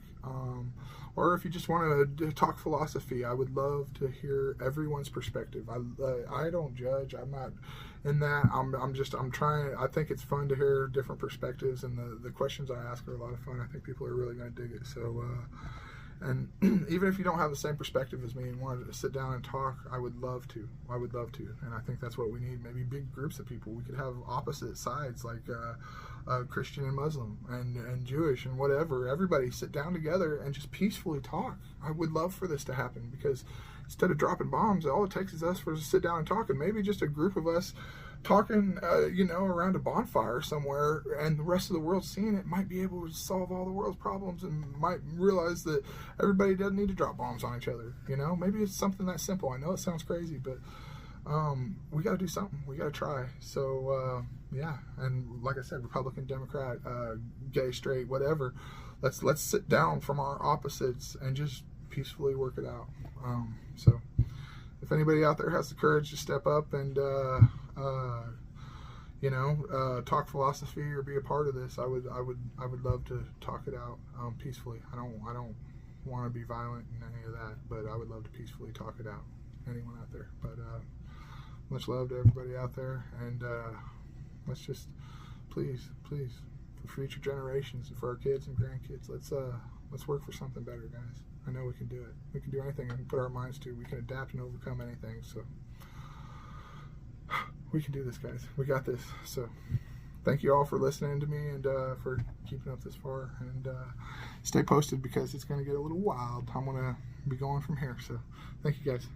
Or if you just want to talk philosophy, I would love to hear everyone's perspective. I don't judge. I'm not in that. I'm trying. I think it's fun to hear different perspectives, and the questions I ask are a lot of fun. I think people are really going to dig it. So And even if you don't have the same perspective as me and wanted to sit down and talk, I would love to. I would love to. And I think that's what we need. Maybe big groups of people. We could have opposite sides, like Christian and Muslim and Jewish and whatever. Everybody sit down together and just peacefully talk. I would love for this to happen, because instead of dropping bombs, all it takes is us to sit down and talk, and maybe just a group of us talking, around a bonfire somewhere, and the rest of the world seeing it might be able to solve all the world's problems, and might realize that everybody doesn't need to drop bombs on each other. Maybe it's something that simple. I know it sounds crazy, but we got to do something. We got to try. So yeah, and like I said, Republican, Democrat, gay, straight, whatever. Let's sit down from our opposites and just peacefully work it out. So if anybody out there has the courage to step up and talk philosophy or be a part of this, I would love to talk it out peacefully. I don't want to be violent in any of that, but I would love to peacefully talk it out. Anyone out there? But much love to everybody out there, and let's just please, for future generations and for our kids and grandkids, let's work for something better, guys. I know we can do it. We can do anything and put our minds to. We can adapt and overcome anything. So we can do this, guys. We got this. So thank you all for listening to me and for keeping up this far. And stay posted, because it's going to get a little wild. I'm going to be going from here. So thank you, guys.